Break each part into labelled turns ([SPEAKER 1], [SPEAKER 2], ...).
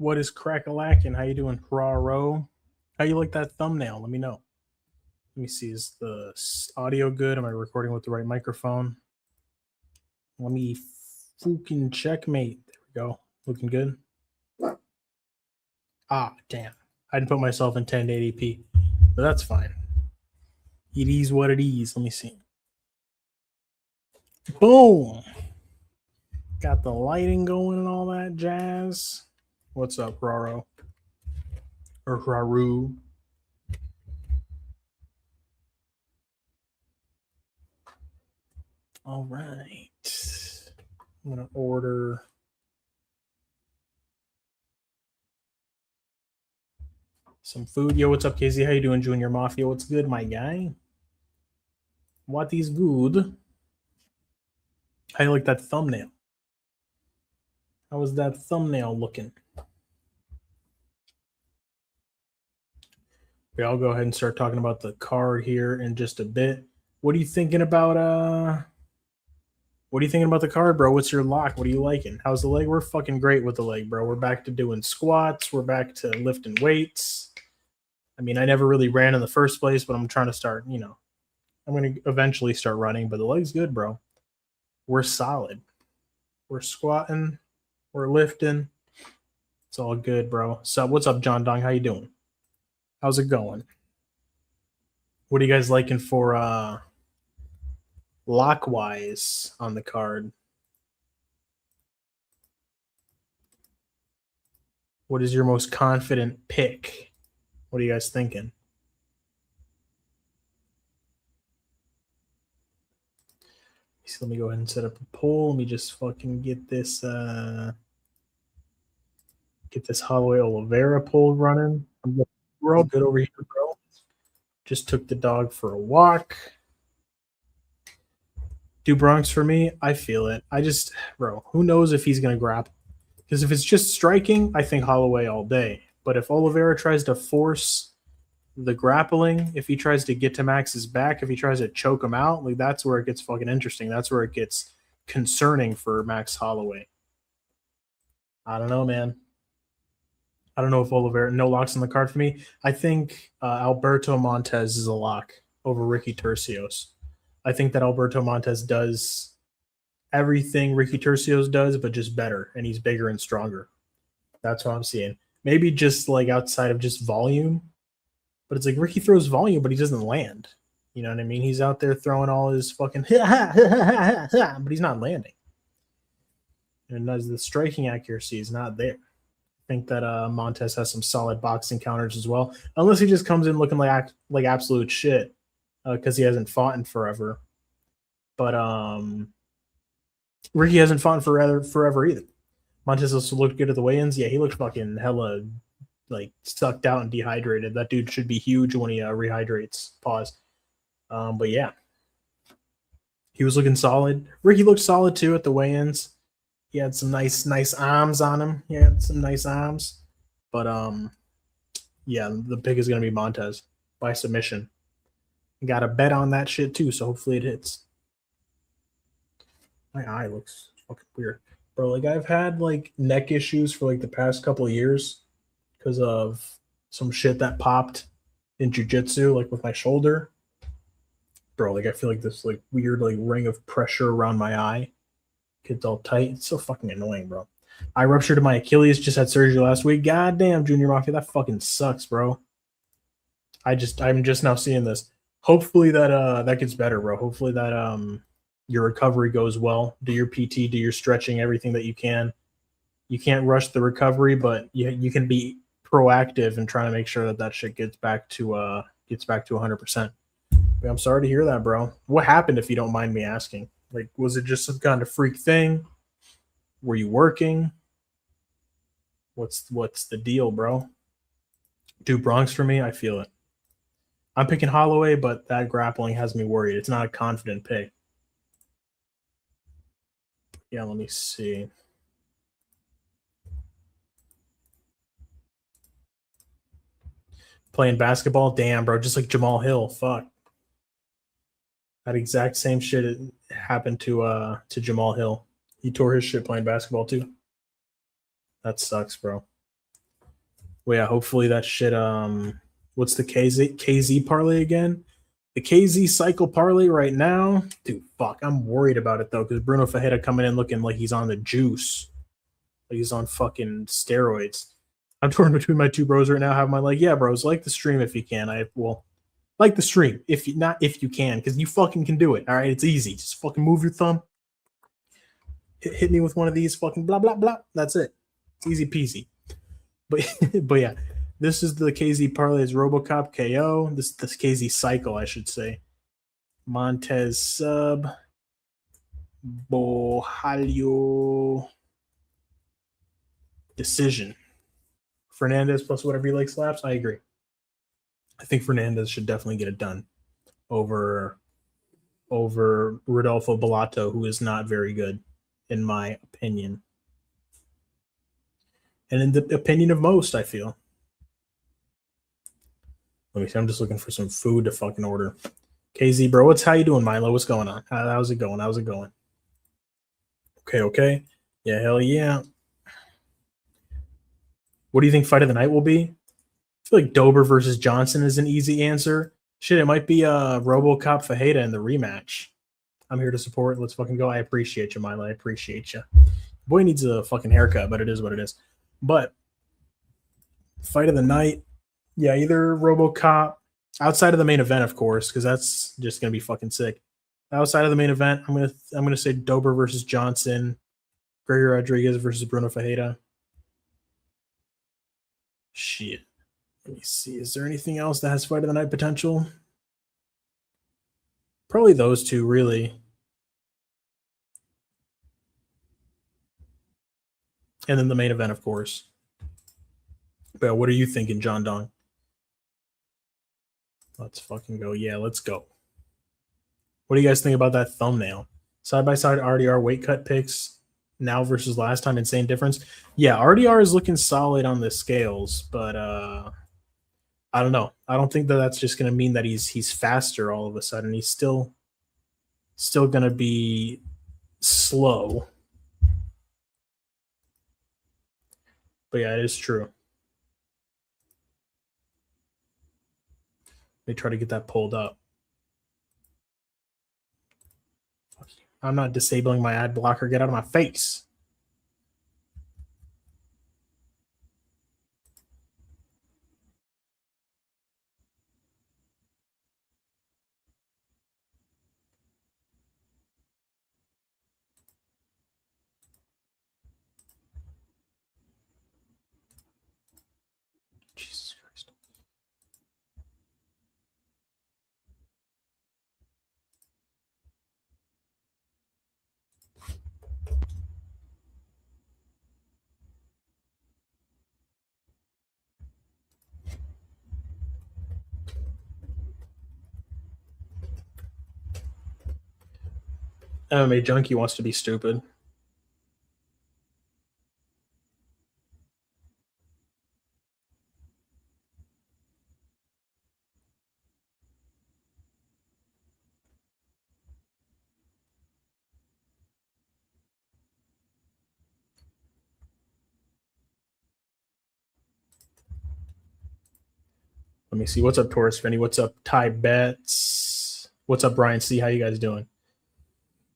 [SPEAKER 1] What is crack-a-lackin'? How you doing, Raro? How you like that thumbnail? Let me know. Let me see. Is the audio good? Am I recording with the right microphone? Let me fucking checkmate. There we go. Looking good. Ah, damn. I didn't put myself in 1080p, but that's fine. It is what it is. Let me see. Boom. Got the lighting going and all that jazz. What's up, Raro? Or Raru? All right. I'm going to order some food. Yo, what's up, Casey? How you doing, Junior Mafia? What's good, my guy? What is good? How you like that thumbnail? How was that thumbnail looking? Okay, I'll go ahead and start talking about the card here in just a bit. What are you thinking about the card, bro? What's your lock? What are you liking? How's the leg? We're fucking great with the leg, bro. We're back to doing squats. We're back to lifting weights. I mean, I never really ran in the first place, but I'm trying to start, I'm going to eventually start running, but the leg's good, bro. We're solid. We're squatting. We're lifting. It's all good, bro. So what's up, John Dong? How you doing? How's it going? What are you guys liking for lock-wise on the card? What is your most confident pick? What are you guys thinking? So let me go ahead and set up a poll. Let me just fucking get this Holloway Oliveira poll running. We're all good over here, bro. Just took the dog for a walk. Do Bronx for me? I feel it. Bro, who knows if he's going to grapple? Because if it's just striking, I think Holloway all day. But if Oliveira tries to force the grappling, if he tries to get to Max's back, if he tries to choke him out, like that's where it gets fucking interesting. That's where it gets concerning for Max Holloway. I don't know, man. I don't know if Oliveira, no locks on the card for me. I think Alberto Montez is a lock over Ricky Turcios. I think that Alberto Montez does everything Ricky Turcios does, but just better, and he's bigger and stronger. That's what I'm seeing. Maybe just like outside of just volume, but it's like Ricky throws volume, but he doesn't land. You know what I mean? He's out there throwing all his fucking but he's not landing. And as the striking accuracy is not there. I think that Montez has some solid boxing counters as well, unless he just comes in looking like absolute shit because he hasn't fought in forever. But Ricky hasn't fought in forever either. Montez also looked good at the weigh-ins. Yeah, he looked fucking hella like sucked out and dehydrated. That dude should be huge when he rehydrates. Pause. But yeah, he was looking solid. Ricky looked solid too at the weigh-ins. He had some nice arms on him. He had some nice arms. But yeah, the pick is gonna be Montez by submission. Got a bet on that shit too, so hopefully it hits. My eye looks fucking weird, bro. Like I've had like neck issues for like the past couple of years because of some shit that popped in jiu-jitsu, like with my shoulder. Bro, like I feel like this like weird like ring of pressure around my eye. It's all tight. It's so fucking annoying, bro. I ruptured my Achilles, just had surgery last week. God damn, Junior Mafia, that fucking sucks, bro. I'm just now seeing this. Hopefully that gets better, bro. Hopefully that your recovery goes well. Do your PT, do your stretching, everything that you can. You can't rush the recovery, but you can be proactive and trying to make sure that shit gets back to 100%. I'm sorry to hear that, bro. What happened, if you don't mind me asking? Like, was it just some kind of freak thing? Were you working? What's the deal, bro? Do Bronx for me? I feel it. I'm picking Holloway, but that grappling has me worried. It's not a confident pick. Yeah, let me see. Playing basketball? Damn, bro. Just like Jamal Hill. Fuck. That exact same shit happened to Jamal Hill. He tore his shit playing basketball too. That sucks, bro. Well, yeah, hopefully that shit. What's the KZ parlay again? The KZ cycle parlay right now, dude. Fuck, I'm worried about it though because Bruno Fajeda coming in looking like he's on the juice, like he's on fucking steroids. I'm torn between my two bros right now. Have my like, yeah, bros, like the stream if you can. I will like the stream if you not if you can because you fucking can do it. All right, it's easy. Just fucking move your thumb, hit me with one of these fucking blah blah blah. That's it. It's easy peasy. But but yeah, this is the KZ Parlays Robocop KO. This KZ cycle, I should say. Montez sub Bohalio decision. Fernandez plus whatever you like slaps. I agree. I think Fernandez should definitely get it done over Rodolfo Bellato, who is not very good, in my opinion. And in the opinion of most, I feel. Let me see. I'm just looking for some food to fucking order. KZ, bro, how you doing, Milo? What's going on? How's it going? How's it going? Okay. Yeah, hell yeah. What do you think fight of the night will be? I feel like Dober versus Johnson is an easy answer. Shit, it might be RoboCop Fajeda in the rematch. I'm here to support. Let's fucking go. I appreciate you, Milo. I appreciate you. Boy needs a fucking haircut, but it is what it is. But fight of the night, yeah, either RoboCop outside of the main event, of course, because that's just gonna be fucking sick. Outside of the main event, I'm gonna say Dober versus Johnson, Gregory Rodriguez versus Bruno Fajeda. Shit. Let me see. Is there anything else that has fight of the night potential? Probably those two, really. And then the main event, of course. But what are you thinking, John Dong? Let's fucking go. Yeah, let's go. What do you guys think about that thumbnail? Side by side RDR weight cut picks now versus last time. Insane difference. Yeah, RDR is looking solid on the scales, but I don't know. I don't think that that's just going to mean that he's faster all of a sudden. He's still going to be slow. But yeah, it is true. They try to get that pulled up. I'm not disabling my ad blocker. Get out of my face. Jesus Christ. MMA Junkie wants to be stupid. Let me see. What's up, Taurus Finney? What's up, Ty Betts? What's up, Brian C? How you guys doing?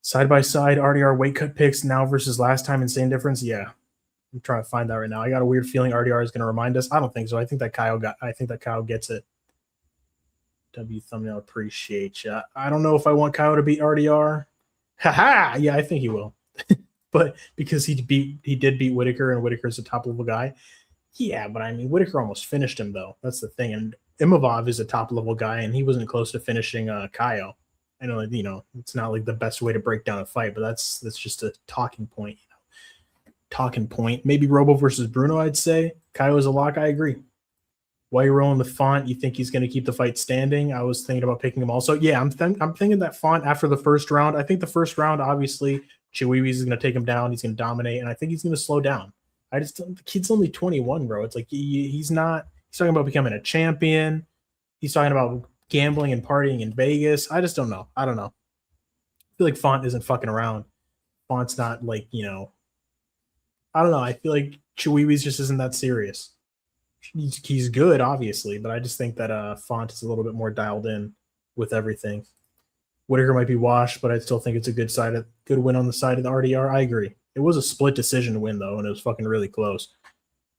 [SPEAKER 1] Side by side RDR weight cut picks now versus last time. Insane difference. Yeah, I'm trying to find that right now. I got a weird feeling RDR is going to remind us. I don't think so. I think that Kyle gets it. W thumbnail, appreciate you. I don't know if I want Kyle to beat RDR. Haha. Yeah, I think he will. But because he did beat Whitaker, and Whitaker's a top level guy. Yeah, but I mean, Whitaker almost finished him though. That's the thing. And Imavov is a top level guy, and he wasn't close to finishing Kyle. I know, it's not like the best way to break down a fight, but that's just a talking point. Talking point. Maybe Robo versus Bruno, I'd say. Kyle is a lock. I agree. Why you rolling with Font? You think he's going to keep the fight standing? I was thinking about picking him also. Yeah, I'm thinking that Font after the first round. I think the first round, obviously, Chiwiwis is going to take him down. He's going to dominate, and I think he's going to slow down. The kid's only 21, bro. It's like he's not. He's talking about becoming a champion. He's talking about gambling and partying in Vegas. I just don't know. I don't know. I feel like Font isn't fucking around. Font's not like, I don't know. I feel like Chiwiwis just isn't that serious. He's good, obviously, but I just think that Font is a little bit more dialed in with everything. Whitaker might be washed, but I still think it's a good win on the side of the RDR. I agree. It was a split decision win though, and it was fucking really close.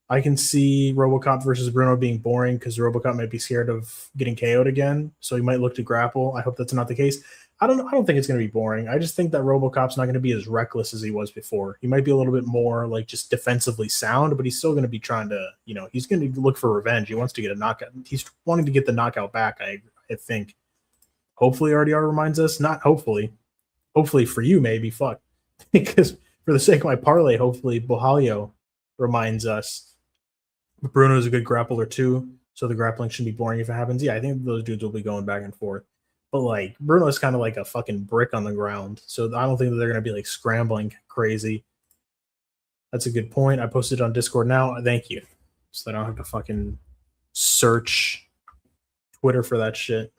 [SPEAKER 1] I can see RoboCop versus Bruno being boring because RoboCop might be scared of getting KO'd again, so he might look to grapple. I hope that's not the case. I don't think it's going to be boring. I just think that RoboCop's not going to be as reckless as he was before. He might be a little bit more like just defensively sound, but he's still going to be trying to, he's going to look for revenge. He wants to get a knockout. He's wanting to get the knockout back, I think. Hopefully RDR reminds us, not hopefully. Hopefully for you, maybe, fuck. Because for the sake of my parlay, hopefully Bohalio reminds us. Bruno's a good grappler too, so the grappling shouldn't be boring if it happens. Yeah, I think those dudes will be going back and forth. But like Bruno's kind of like a fucking brick on the ground, so I don't think that they're gonna be like scrambling crazy. That's a good point. I posted it on Discord now. Thank you, so I don't have to fucking search Twitter for that shit.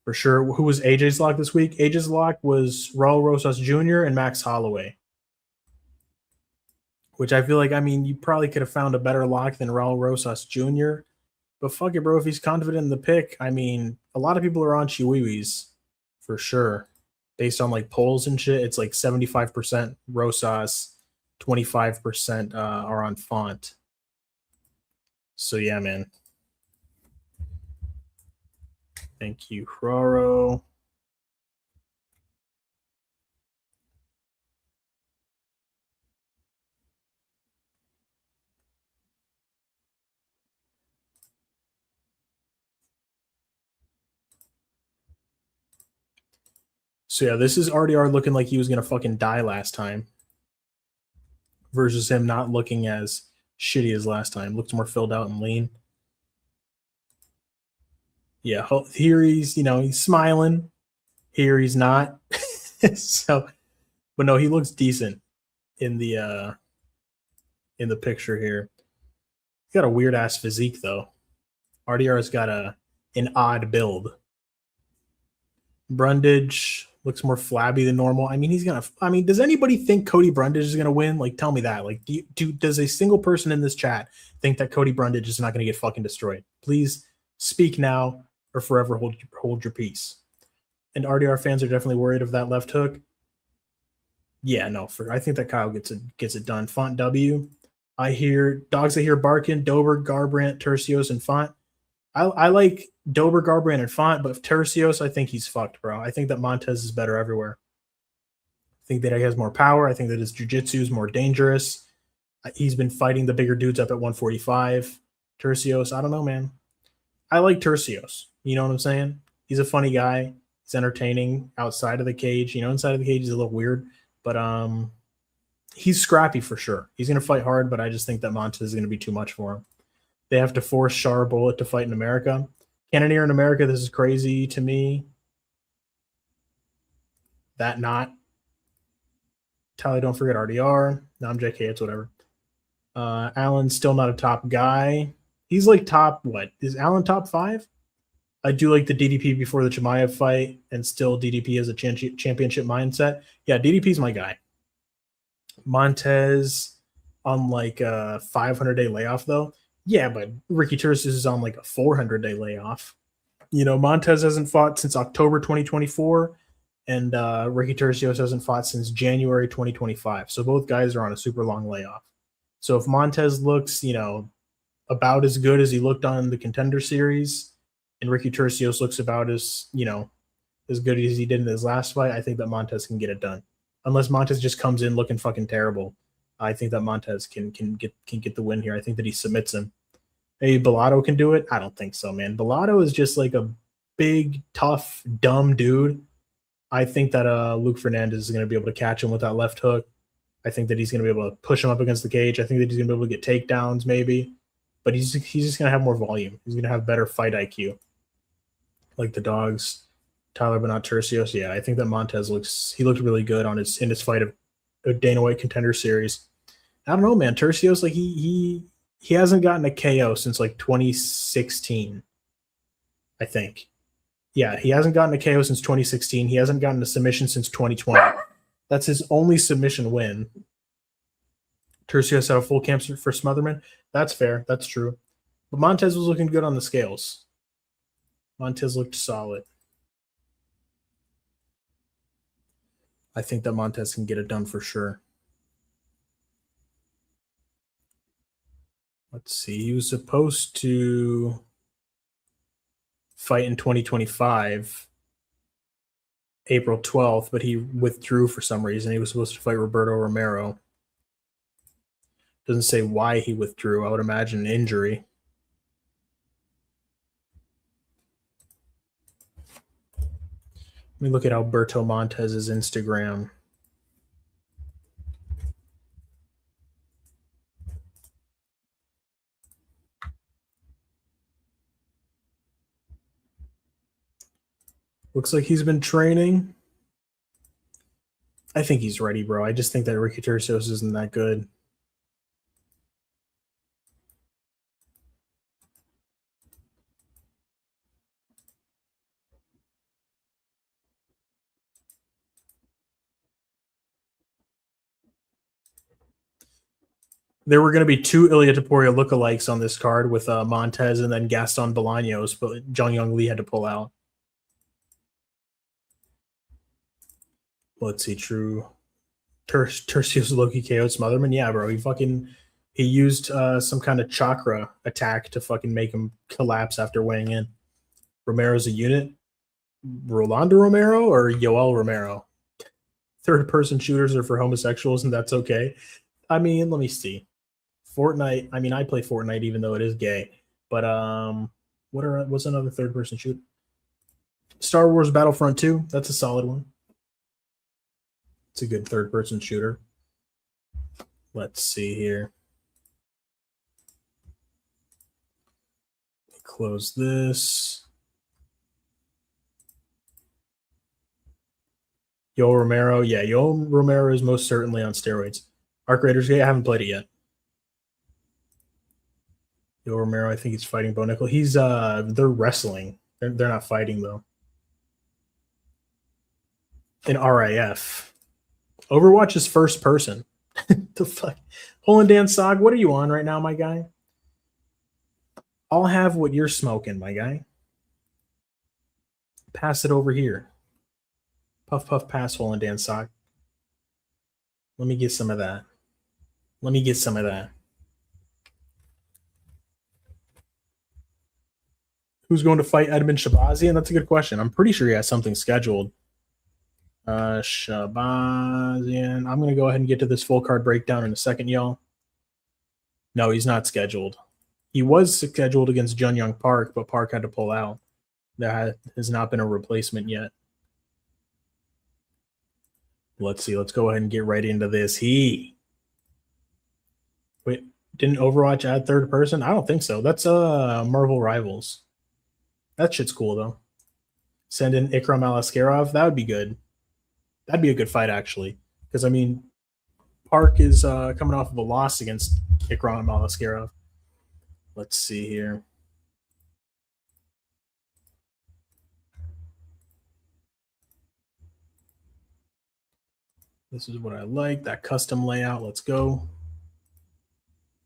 [SPEAKER 1] For sure. Who was AJ's lock this week? AJ's lock was Raul Rosas Jr. and Max Holloway. Which I feel like, you probably could have found a better lock than Raul Rosas Jr. But fuck it, bro. If he's confident in the pick, a lot of people are on Chihuihuis for sure. Based on like polls and shit, it's like 75% Rosas, 25% are on Font. So yeah, man. Thank you, Roro. So yeah, this is RDR looking like he was gonna fucking die last time, versus him not looking as shitty as last time. Looks more filled out and lean. Yeah, here he's he's smiling. Here he's not. So, but no, he looks decent in the picture here. He's got a weird ass physique though. RDR's got an odd build. Brundage looks more flabby than normal. Does anybody think Cody Brundage is gonna win? Like, tell me that. Like, does a single person in this chat think that Cody Brundage is not gonna get fucking destroyed? Please speak now or forever hold your peace. And RDR fans are definitely worried of that left hook. Yeah, no, I think that Kyle gets it done. Font W. I hear barking. Dober, Garbrandt, Tercios, and Font. I like Dober, Garbrandt, and Font, but Tercios, I think he's fucked, bro. I think that Montez is better everywhere. I think that he has more power. I think that his jiu-jitsu is more dangerous. He's been fighting the bigger dudes up at 145. Tercios, I don't know, man. I like Tercios. You know what I'm saying? He's a funny guy. He's entertaining outside of the cage. Inside of the cage he's a little weird, but he's scrappy for sure. He's going to fight hard, but I just think that Montez is going to be too much for him. They have to force Char Bullet to fight in America. Cannonier in America, this is crazy to me. That not. Tally, don't forget RDR. No, I'm JK, it's whatever. Allen's still not a top guy. He's like top, what? Is Allen top 5? I do like the DDP before the Chimaev fight, and still DDP has a championship mindset. Yeah, DDP's my guy. Montez on like a 500-day layoff, though. Yeah, but Ricky Tercios is on like a 400-day layoff. Montez hasn't fought since October 2024, and Ricky Tercios hasn't fought since January 2025. So both guys are on a super long layoff. So if Montez looks, about as good as he looked on the Contender Series, and Ricky Tercios looks about as good as he did in his last fight, I think that Montez can get it done. Unless Montez just comes in looking fucking terrible, I think that Montez can get the win here. I think that he submits him. Maybe Bellato can do it. I don't think so, man. Bellato is just like a big, tough, dumb dude. I think that Luke Fernandez is going to be able to catch him with that left hook. I think that he's going to be able to push him up against the cage. I think that he's going to be able to get takedowns maybe. But he's just going to have more volume. He's going to have better fight IQ. Like the dogs, Tyler, but not Tercios. Yeah, I think that Montez looked really good in his fight of a Dana White Contender Series. I don't know, man. Tercios, like he hasn't gotten a KO since like 2016, I think. Yeah, he hasn't gotten a KO since 2016. He hasn't gotten a submission since 2020. That's his only submission win. Tercios had a full camp for Smotherman. That's fair. That's true. But Montez was looking good on the scales. Montez looked solid. I think that Montez can get it done for sure. Let's see. He was supposed to fight in 2025, April 12th, but he withdrew for some reason. He was supposed to fight Roberto Romero. Doesn't say why he withdrew. I would imagine injury. Let me look at Alberto Montez's Instagram. Looks like he's been training. I think he's ready, bro. I just think that Ricky Tercios isn't that good. There were going to be two Ilia Topuria lookalikes on this card with Montez and then Gaston Bolaños, but Jung Young Lee had to pull out. Let's see, true. Tercios Loki KO Smotherman. Yeah, bro. He used some kind of chakra attack to fucking make him collapse after weighing in. Romero's a unit. Rolando Romero or Yoel Romero? Third person shooters are for homosexuals, and that's okay. I mean, let me see. Fortnite. I mean, I play Fortnite even though it is gay. But what's another third person shooter? Star Wars Battlefront 2. That's a solid one. It's a good third person shooter. Let's see here. Close this. Yoel Romero. Yeah, Yoel Romero is most certainly on steroids. Arc Raiders Gate. I haven't played it yet. Yoel Romero, I think he's fighting Bo Nickel. He's they're wrestling. They're not fighting though. In RIF. Overwatch is first person. The fuck? Holland Dan Sog, what are you on right now, my guy? I'll have what you're smoking, my guy. Pass it over here. Puff, puff, pass, Holland Dan Sog. Let me get some of that. Let me get some of that. Who's going to fight Edmund Shabazian? That's a good question. I'm pretty sure he has something scheduled. Shabazian. I'm going to go ahead and get to this full card breakdown in a second, y'all. No, he's not scheduled. He was scheduled against Jun Young Park, but Park had to pull out. There has not been a replacement yet. Let's see. Let's go ahead and get right into this. Wait, didn't Overwatch add third person? I don't think so. That's Marvel Rivals. That shit's cool, though. Send in Ikram Alaskarov. That would be good. That'd be a good fight, actually. Because, I mean, Park is coming off of a loss against Ikram Alaskarov. Let's see here. This is what I like. That custom layout. Let's go.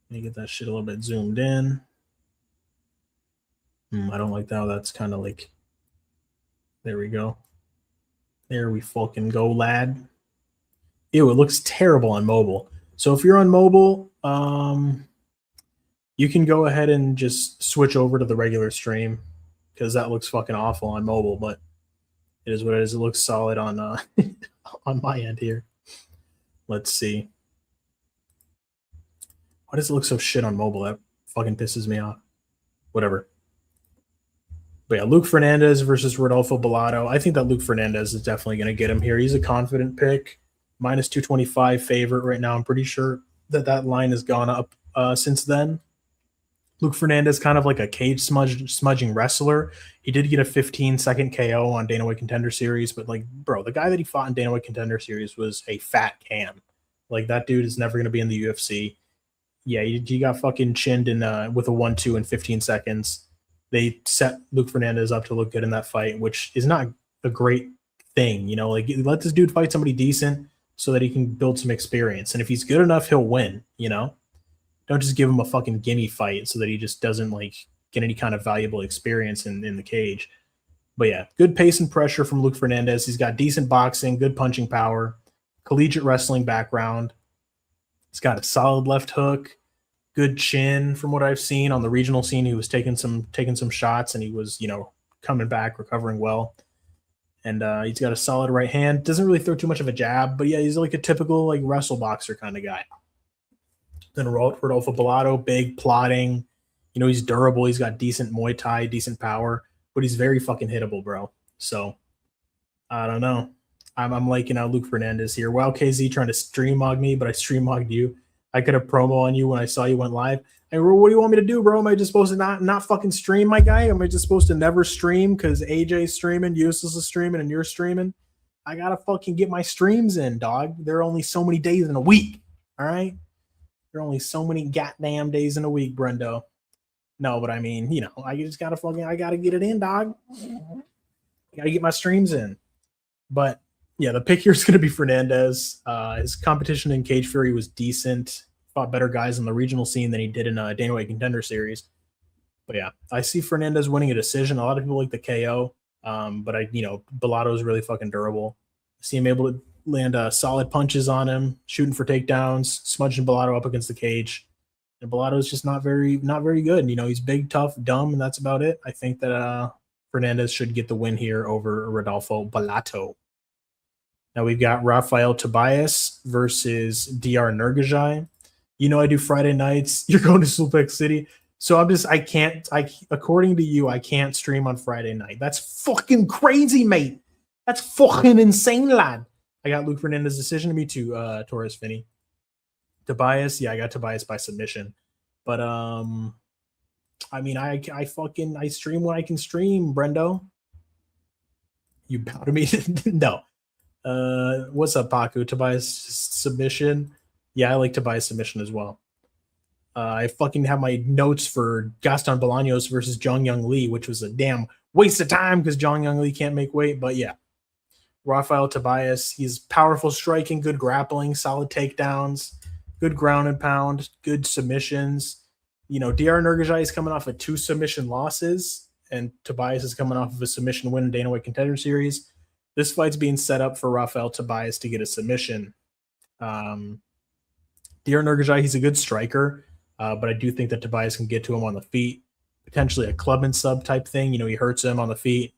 [SPEAKER 1] Let me get that shit a little bit zoomed in. I don't like how that's kind of like... There we go. There we fucking go, lad. Ew, it looks terrible on mobile. So if you're on mobile, you can go ahead and just switch over to the regular stream because that looks fucking awful on mobile, but it is what it is. It looks solid on on my end here. Let's see. Why does it look so shit on mobile? That fucking pisses me off. Whatever. But yeah, Luke Fernandez versus Rodolfo Bellato. I think that Luke Fernandez is definitely going to get him here. He's a confident pick. Minus 225 favorite right now. I'm pretty sure that line has gone up since then. Luke Fernandez, kind of like a cage smudging wrestler. He did get a 15-second KO on Dana White Contender Series, but like, bro, the guy that he fought in Dana White Contender Series was a fat can. Like, that dude is never going to be in the UFC. Yeah, he got fucking chinned in with a 1-2 in 15 seconds. They set Luke Fernandez up to look good in that fight, which is not a great thing. You know, like, let this dude fight somebody decent so that he can build some experience. And if he's good enough, he'll win, you know? Don't just give him a fucking gimme fight so that he just doesn't like get any kind of valuable experience in the cage. But yeah, good pace and pressure from Luke Fernandez. He's got decent boxing, good punching power, collegiate wrestling background. He's got a solid left hook, good chin from what I've seen on the regional scene. He was taking some shots and he was, coming back, recovering well. And he's got a solid right hand. Doesn't really throw too much of a jab, but yeah, he's like a typical like wrestle boxer kind of guy. Then Rodolfo Bellato, big, plotting. He's durable. He's got decent Muay Thai, decent power, but he's very fucking hittable, bro. So I don't know. I'm liking out Luke Fernandez here. Wow, KZ trying to stream mog me, but I stream mogged you. I could have promo on you when I saw you went live. Hey, what do you want me to do, bro? Am I just supposed to not fucking stream, my guy? Am I just supposed to never stream because AJ's streaming, Useless is streaming, and you're streaming? I gotta fucking get my streams in, dog. There are only so many days in a week, all right? There are only so many goddamn days in a week, Brendo. No, but I mean, I just gotta I gotta get it in, dog. I gotta get my streams in. But yeah, the pick here is gonna be Fernandez. His competition in Cage Fury was decent. Fought better guys in the regional scene than he did in Dana White Contender Series. But yeah, I see Fernandez winning a decision. A lot of people like the KO, but Bellato is really fucking durable. I see him able to land solid punches on him, shooting for takedowns, smudging Bellato up against the cage. And Bellato is just not very good. He's big, tough, dumb, and that's about it. I think that Fernandez should get the win here over Rodolfo Bellato. Now we've got Rafael Tobias versus DR Nurgajai. I do Friday nights. You're going to Suplex City. So according to you, I can't stream on Friday night. That's fucking crazy, mate. That's fucking insane, lad. I got Luke Fernandez decision. Me too, Torres Finney. Tobias, yeah, I got Tobias by submission. But I stream when I can stream, Brendo. You bow to me? No. What's up, Paku? Tobias submission. Yeah, I like Tobias submission as well. I fucking have my notes for Gaston Bolaños versus Jong Young Lee, which was a damn waste of time because Jong Young Lee can't make weight. But yeah, Rafael Tobias, he's powerful striking, good grappling, solid takedowns, good ground and pound, good submissions. DR Nurgajai is coming off of 2 submission losses, and Tobias is coming off of a submission win in Dana White Contender Series. This fight's being set up for Rafael Tobias to get a submission. DR Nurgajai, he's a good striker, but I do think that Tobias can get to him on the feet, potentially a club and sub type thing. He hurts him on the feet.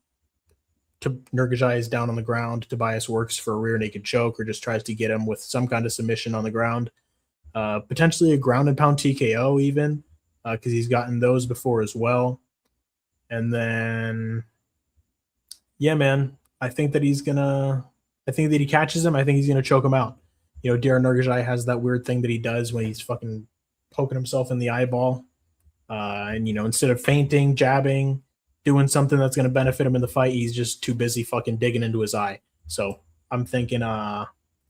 [SPEAKER 1] Nurgajai is down on the ground. Tobias works for a rear naked choke or just tries to get him with some kind of submission on the ground. Potentially a ground and pound TKO even, because he's gotten those before as well. And then, yeah, man, I think that he catches him. I think he's going to choke him out. DR Nurgajai has that weird thing that he does when he's fucking poking himself in the eyeball. And instead of feinting, jabbing, doing something that's going to benefit him in the fight, he's just too busy fucking digging into his eye. So I'm thinking all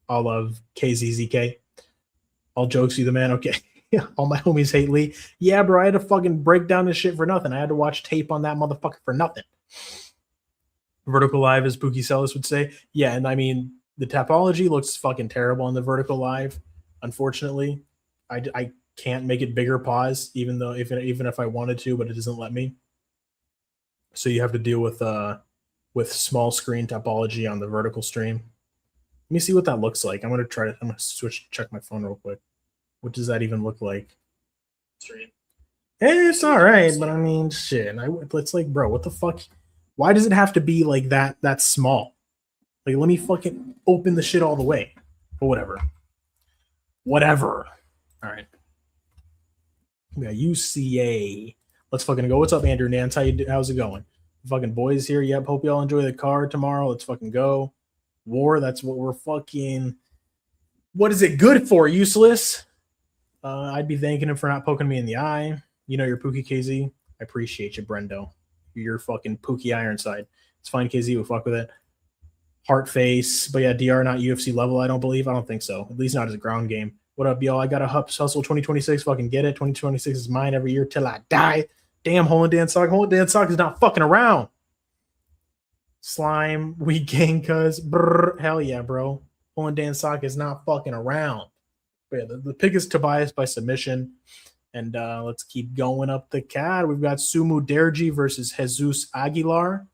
[SPEAKER 1] of KZZK. All jokes, you the man. Okay. Yeah, all my homies hate Lee. Yeah, bro, I had to fucking break down this shit for nothing. I had to watch tape on that motherfucker for nothing. Vertical live, as Pookie Sellis would say. Yeah, and I mean, the topology looks fucking terrible on the vertical live. Unfortunately, I can't make it bigger pause, even if I wanted to, but it doesn't let me. So you have to deal with small screen topology on the vertical stream. Let me see what that looks like. I'm gonna check my phone real quick. What does that even look like? It's all right, but I mean, shit. It's like, bro, what the fuck? Why does it have to be like that small? Like, let me fucking open the shit all the way. But whatever. All right. We got UCA. Let's fucking go. What's up, Andrew Nance? How's it going? Fucking boys here. Yep. Hope y'all enjoy the card tomorrow. Let's fucking go. War. That's what we're fucking. What is it good for? Useless. I'd be thanking him for not poking me in the eye. You're Pookie KZ. I appreciate you, Brendo. You're fucking Pookie Ironside. It's fine, KZ. We'll fuck with it. Heart face. But yeah, DR not UFC level, I don't believe. I don't think so. At least not as a ground game. What up, y'all? I got a hustle 2026. Fucking get it. 2026 is mine every year till I die. Damn, Holland Dan Sock. Holland Dan Sock is not fucking around. Slime. We gang cuz. Brrr. Hell yeah, bro. Holland Dan Sock is not fucking around. But yeah, the pick is Tobias by submission. And let's keep going up the card. We've got Sumu Derji versus Jesus Aguilar.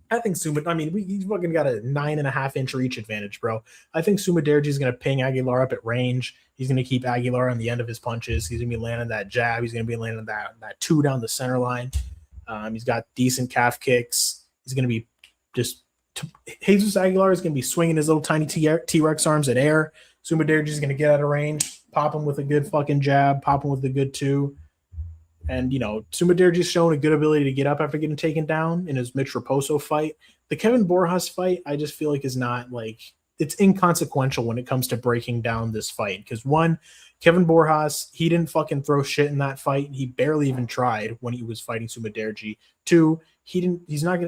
[SPEAKER 1] I think Suma. I mean, he's fucking got a 9.5-inch reach advantage, bro. I think Suma Derji is gonna ping Aguilar up at range. He's gonna keep Aguilar on the end of his punches. He's gonna be landing that jab. He's gonna be landing that two down the center line. He's got decent calf kicks. He's gonna be just. Jesus Aguilar is gonna be swinging his little tiny T-Rex arms at air. Suma Derji is gonna get out of range, pop him with a good fucking jab, pop him with a good two. And, you know, Suma Derji's shown a good ability to get up after getting taken down in his Mitch Raposo fight. The Kevin Borjas fight, I just feel like is not like it's inconsequential when it comes to breaking down this fight. Because one, Kevin Borjas, he didn't fucking throw shit in that fight. He barely even tried when he was fighting Suma Derji. Two, he's not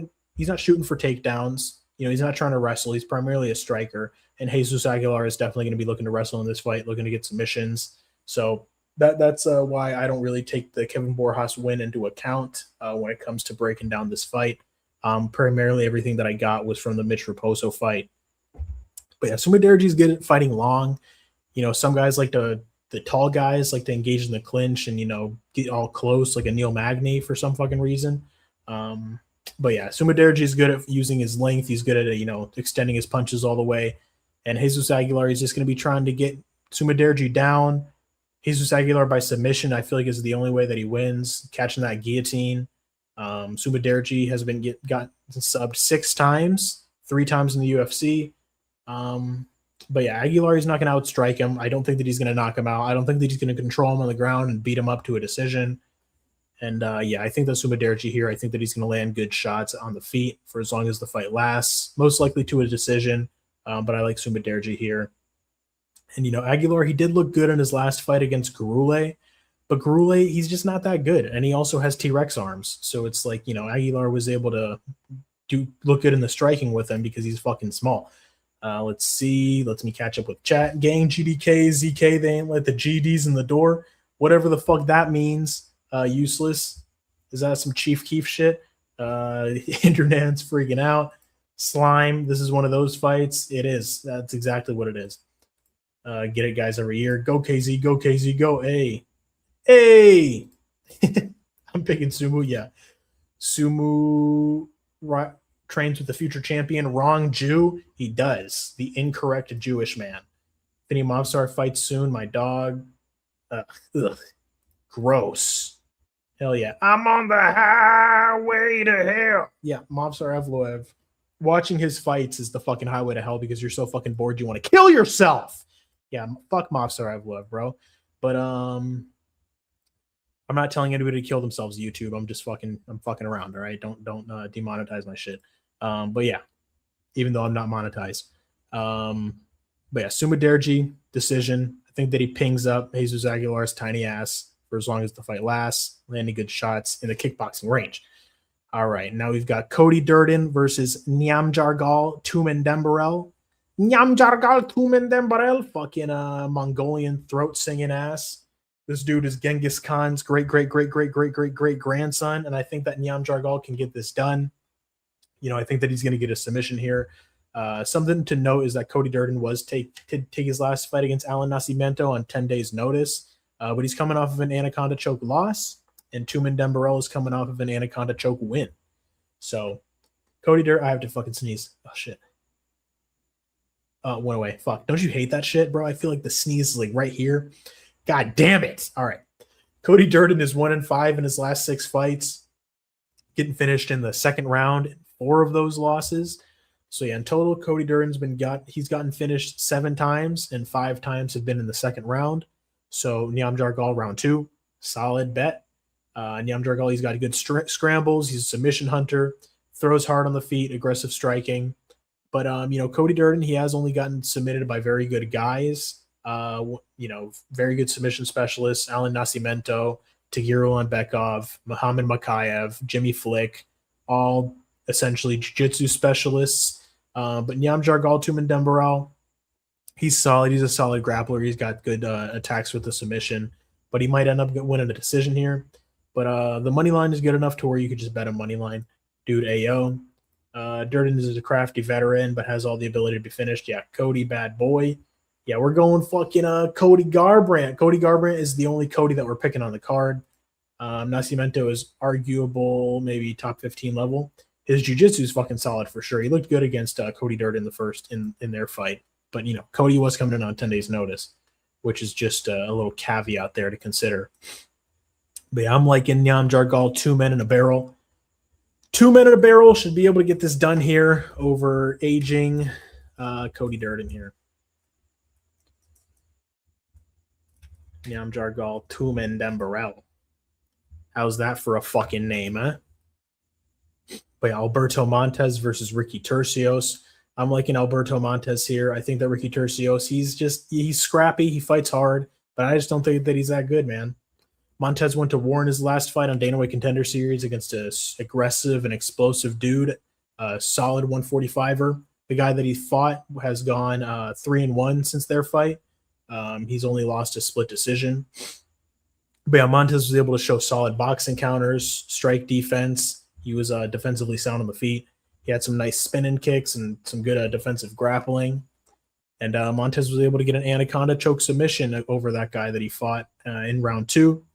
[SPEAKER 1] shooting for takedowns. You know, he's not trying to wrestle. He's primarily a striker. And Jesus Aguilar is definitely going to be looking to wrestle in this fight, looking to get submissions. So that's why I don't really take the Kevin Borjas win into account when it comes to breaking down this fight. Primarily, everything that I got was from the Mitch Raposo fight. But yeah, Suma Derji's good at fighting long. You know, some guys like the tall guys like to engage in the clinch and, you know, get all close like a Neil Magny for some fucking reason. But yeah, Suma Derji is good at using his length. He's good at, you know, extending his punches all the way. And Jesus Aguilar is just going to be trying to get Suma Derji down. Jesus Aguilar by submission, I feel like is the only way that he wins, catching that guillotine. Suma Derji has been got subbed 6 times, 3 times in the UFC. But yeah, Aguilar is not going to outstrike him. I don't think that he's going to knock him out. I don't think that he's going to control him on the ground and beat him up to a decision. And yeah, I think that Suma Derji here, I think that he's going to land good shots on the feet for as long as the fight lasts, most likely to a decision. But I like Suma Derji here. And, you know, Aguilar, he did look good in his last fight against Gurule, but Gurule, he's just not that good. And he also has T-Rex arms. So it's like, you know, Aguilar was able to look good in the striking with him because he's fucking small. Let's see. Let me catch up with chat. Gang, GDK, ZK, they ain't let the GDs in the door. Whatever the fuck that means. Useless. Is that some Chief Keef shit? Internet's freaking out. Slime, this is one of those fights. It is. That's exactly what it is. Get it, guys, every year. Go KZ, go KZ, go A. Hey! I'm picking Sumu, yeah. Sumu trains with the future champion. Wrong Jew? He does. The incorrect Jewish man. Vinny Mobstar fights soon. My dog. Ugh. Gross. Hell yeah. I'm on the highway to hell. Yeah, Mobstar Evloev. Watching his fights is the fucking highway to hell because you're so fucking bored you want to kill yourself. Yeah, fuck Mobstar Evloev, bro. But I'm not telling anybody to kill themselves, YouTube. I'm fucking around, all right? Don't demonetize my shit. But yeah, even though I'm not monetized. But yeah, Suma Derji, decision. I think that he pings up Jesus Aguilar's tiny ass for as long as the fight lasts, landing good shots in the kickboxing range. All right, now we've got Cody Durden versus Nyamjargal Tumendembarel. Nyamjargal Tumendembarel, fucking Mongolian throat singing ass. This dude is Genghis Khan's great grandson, and I think that Nyamjargal can get this done. You know, I think that he's going to get a submission here. Something to note is that Cody Durden was take his last fight against Alan Nascimento on 10 days' notice, but he's coming off of an Anaconda choke loss, and Tumendembarel is coming off of an Anaconda choke win. So, Cody Durden, I have to fucking sneeze. Oh, shit. Went away. Fuck. Don't you hate that shit, bro? I feel like the sneeze is like right here. God damn it. All right. Cody Durden is 1-5 in his last 6 fights, getting finished in the second round in 4 of those losses. So yeah, in total, Cody Durden's he's gotten finished 7 times, and 5 times have been in the second round. So Nyamjargal round 2, solid bet. Nyamjargal, he's got good scrambles. He's a submission hunter, throws hard on the feet, aggressive striking. But you know, Cody Durden, he has only gotten submitted by very good guys. You know, very good submission specialists: Alan Nascimento, Tagiru Bekov, Muhammad Makayev, Jimmy Flick, all essentially jiu-jitsu specialists. But Nyamjargal Tumendembarel, he's solid. He's a solid grappler. He's got good attacks with the submission, but he might end up winning a decision here. But the money line is good enough to where you could just bet a money line. Dude, AO. Durden is a crafty veteran, but has all the ability to be finished. Yeah, Cody, bad boy. Yeah, we're going fucking Cody Garbrandt. Cody Garbrandt is the only Cody that we're picking on the card. Nascimento is arguable, maybe top 15 level. His jiu-jitsu is fucking solid for sure. He looked good against Cody Dirt in the first in their fight. But, you know, Cody was coming in on 10 days notice, which is just a little caveat there to consider. But yeah, I'm liking Nyam Jargal, 2 men in a barrel. 2 men in a barrel should be able to get this done here over aging Cody Dirt in here. Nyam Jargal, 2 men Dembarel. How's that for a fucking name, huh? But yeah, Alberto Montez versus Ricky Turcios. I'm liking Alberto Montez here. I think that Ricky Turcios, he's scrappy, he fights hard, but I just don't think that he's that good, man. Montez went to war in his last fight on Dana White Contender Series against a aggressive and explosive dude, a solid 145er. The guy that he fought has gone 3-1 since their fight. He's only lost a split decision. But yeah, Montez was able to show solid boxing counters, strike defense. He was defensively sound on the feet. He had some nice spinning kicks and some good defensive grappling. And Montez was able to get an anaconda choke submission over that guy that he fought in round 2.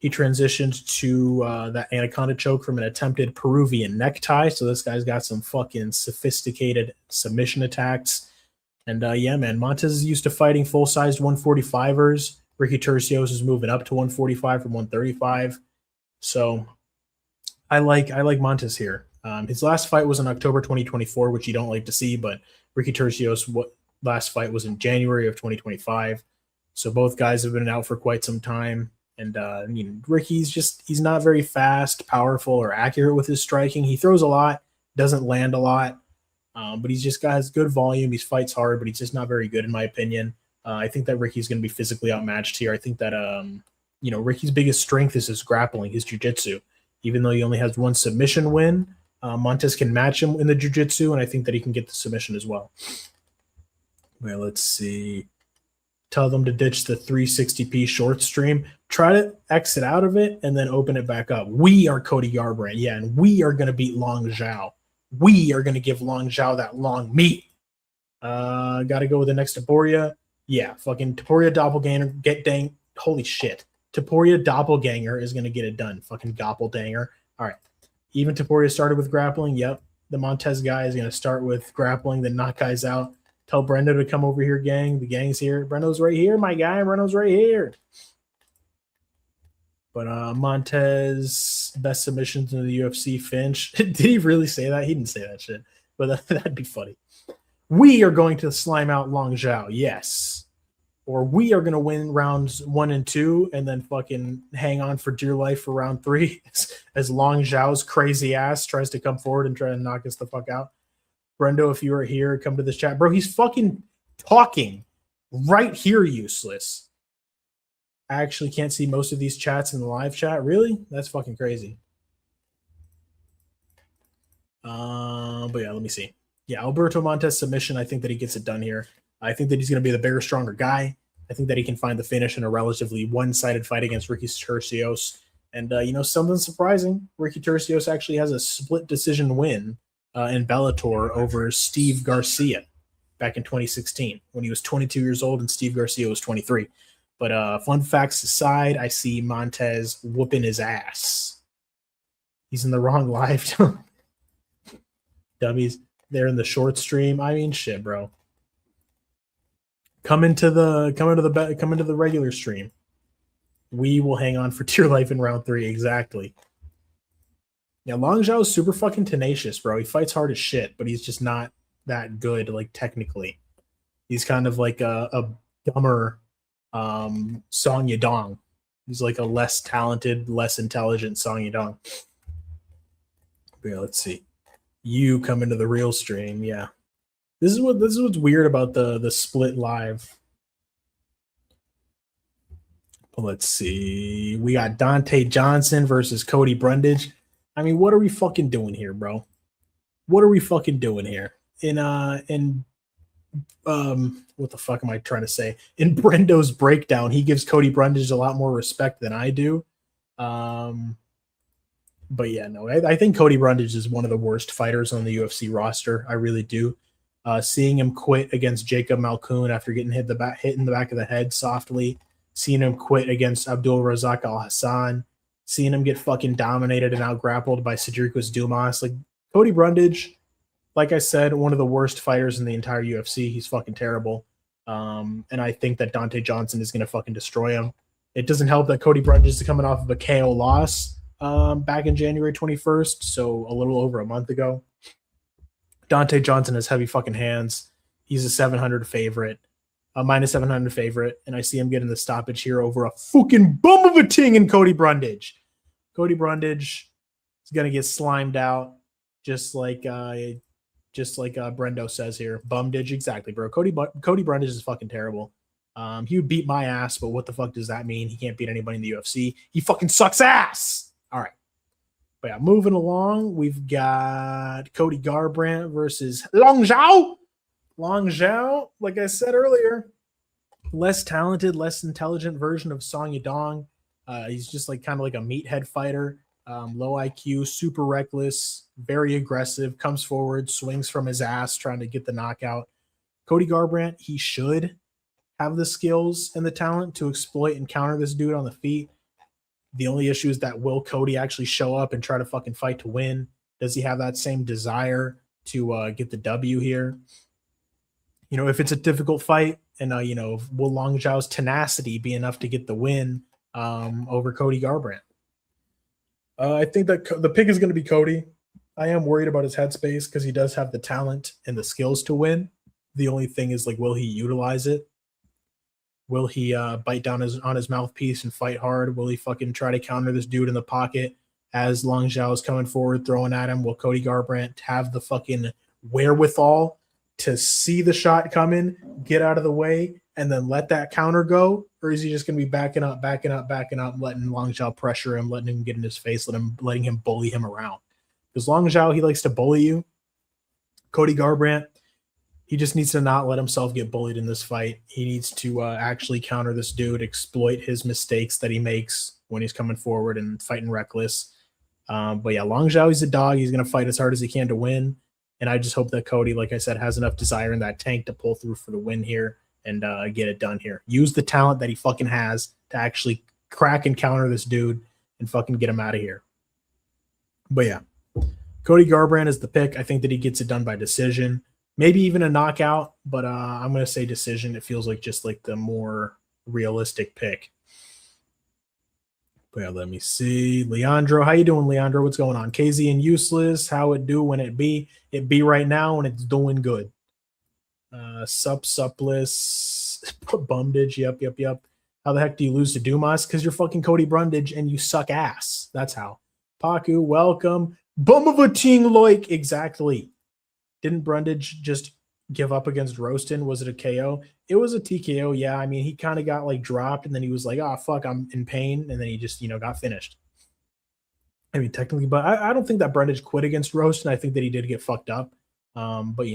[SPEAKER 1] He transitioned to that anaconda choke from an attempted Peruvian necktie. So this guy's got some fucking sophisticated submission attacks. And yeah, man, Montez is used to fighting full-sized 145ers. Ricky Turcios is moving up to 145 from 135. So I like Montez here. His last fight was in October 2024, which you don't like to see, but Ricky Turcios' last fight was in January of 2025. So both guys have been out for quite some time. And Ricky's not very fast, powerful, or accurate with his striking. He throws a lot, doesn't land a lot, but he's just got good volume. He fights hard, but he's just not very good in my opinion. I think that Ricky's going to be physically outmatched here. I think that Ricky's biggest strength is his grappling, his jiu-jitsu. Even though he only has 1 submission win, Montez can match him in the jiu-jitsu, and I think that he can get the submission as well. Well, let's see. Tell them to ditch the 360p short stream. Try to exit out of it and then open it back up. We are Cody Garbrandt, yeah, and we are going to beat Long Zhao. We are going to give Long Zhao that long meat. Got to go with the next Taporia. Yeah, fucking Taporia Doppelganger. Holy shit. Taporia Doppelganger is going to get it done. Fucking Doppelganger. All right. Even Taporia started with grappling. Yep. The Montez guy is going to start with grappling, then knock guys out. Tell Brendo to come over here, gang. The gang's here. Brendo's right here, my guy. Brendo's right here. But Montez, best submissions in the UFC, Finch. Did he really say that? He didn't say that shit. But that'd be funny. We are going to slime out Long Zhao. Yes. Or we are going to win rounds 1 and 2 and then fucking hang on for dear life for round 3 as Long Zhao's crazy ass tries to come forward and try to knock us the fuck out. Brendo, if you are here, come to this chat. Bro, he's fucking talking right here, useless. I actually can't see most of these chats in the live chat. Really? That's fucking crazy. But yeah, let me see. Yeah, Alberto Montez submission. I think that he gets it done here. I think that he's going to be the bigger, stronger guy. I think that he can find the finish in a relatively one-sided fight against Ricky Turcios. And, something surprising. Ricky Turcios actually has a split decision win in Bellator over Steve Garcia back in 2016 when he was 22 years old and Steve Garcia was 23. But fun facts aside, I see Montez whooping his ass. He's in the wrong live. Dummies. They're in the short stream. I mean, shit, bro. Come into the regular stream. We will hang on for dear life in round 3. Exactly. Yeah, Long Zhao is super fucking tenacious, bro. He fights hard as shit, but he's just not that good, like, technically. He's kind of like a dumber Song Yadong. He's like a less talented, less intelligent Song Yadong. But yeah, let's see. You come into the real stream, yeah. This is what's weird about the split live. Let's see. We got Dante Johnson versus Cody Brundage. I mean, what are we fucking doing here, bro? What are we fucking doing here? What the fuck am I trying to say? In Brendo's breakdown, he gives Cody Brundage a lot more respect than I do. But yeah, no, I think Cody Brundage is one of the worst fighters on the UFC roster. I really do. Seeing him quit against Jacob Malkoun after getting hit in the back of the head softly, seeing him quit against Abdul Razak Al Hassan, seeing him get fucking dominated and out grappled by Cedricus Dumas. Like Cody Brundage, like I said, one of the worst fighters in the entire UFC. He's fucking terrible. And I think that Dante Johnson is going to fucking destroy him. It doesn't help that Cody Brundage is coming off of a KO loss back in January 21st, so a little over a month ago. Dante Johnson has heavy fucking hands. He's a 700 favorite, a minus 700 favorite, and I see him getting the stoppage here over a fucking bum of a ting in Cody Brundage. Cody Brundage is going to get slimed out just like Brendo says here. Bumdage, exactly, bro. Cody Brundage is fucking terrible. He would beat my ass, but what the fuck does that mean? He can't beat anybody in the UFC. He fucking sucks ass. All right. But yeah, moving along, we've got Cody Garbrandt versus Long Zhao. Long Zhao, like I said earlier, less talented, less intelligent version of Song Yadong. He's just like kind of like a meathead fighter. Low IQ, super reckless, very aggressive, comes forward, swings from his ass, trying to get the knockout. Cody Garbrandt, he should have the skills and the talent to exploit and counter this dude on the feet. The only issue is that will Cody actually show up and try to fucking fight to win? Does he have that same desire to get the W here? You know, if it's a difficult fight, and will Long Zhao's tenacity be enough to get the win over Cody Garbrandt? I think that the pick is going to be Cody. I am worried about his headspace because he does have the talent and the skills to win. The only thing is, like, will he utilize it? Will he bite down on his mouthpiece and fight hard? Will he fucking try to counter this dude in the pocket as Long Zhao is coming forward, throwing at him? Will Cody Garbrandt have the fucking wherewithal to see the shot coming, get out of the way, and then let that counter go? Or is he just going to be backing up, letting Long Zhao pressure him, letting him get in his face, letting him bully him around? Because Long Zhao, he likes to bully you. Cody Garbrandt, he just needs to not let himself get bullied in this fight. He needs to actually counter this dude, exploit his mistakes that he makes when he's coming forward and fighting reckless. But yeah, Long Zhao, he's a dog. He's going to fight as hard as he can to win. And I just hope that Cody, like I said, has enough desire in that tank to pull through for the win here and get it done here. Use the talent that he fucking has to actually crack and counter this dude and fucking get him out of here. But yeah, Cody Garbrandt is the pick. I think that he gets it done by decision. Maybe even a knockout, but I'm going to say decision. It feels like just like the more realistic pick. But yeah, let me see. Leandro, how you doing, Leandro? What's going on? KZ and Useless, how it do when it be? It be right now and it's doing good. Suppless, Bumdage, yep. How the heck do you lose to Dumas? Because you're fucking Cody Brundage and you suck ass. That's how. Paku, welcome. Bum of a ting loik, exactly. Didn't Brundage just give up against Roaston? Was it a KO? It was a TKO, yeah. I mean, he kind of got like dropped and then he was like, oh, fuck, I'm in pain. And then he just, got finished. I mean, technically, but I don't think that Brundage quit against Roaston. I think that he did get fucked up. But,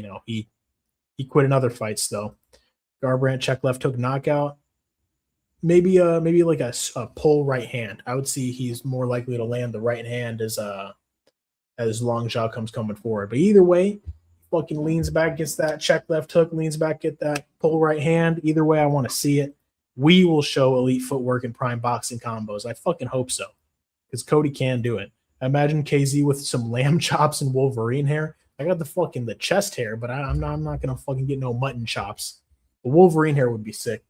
[SPEAKER 1] he quit in other fights, though. Garbrandt, check left hook knockout. Maybe like a pull right hand. I would see he's more likely to land the right hand as Long Zhao comes coming forward. But either way, fucking leans back, gets that check left hook, leans back, get that pull right hand. Either way, I want to see it. We will show elite footwork and prime boxing combos. I fucking hope so, because Cody can do it. I imagine KZ with some lamb chops and Wolverine hair. I got the chest hair, but I'm not gonna fucking get no mutton chops. The Wolverine hair would be sick.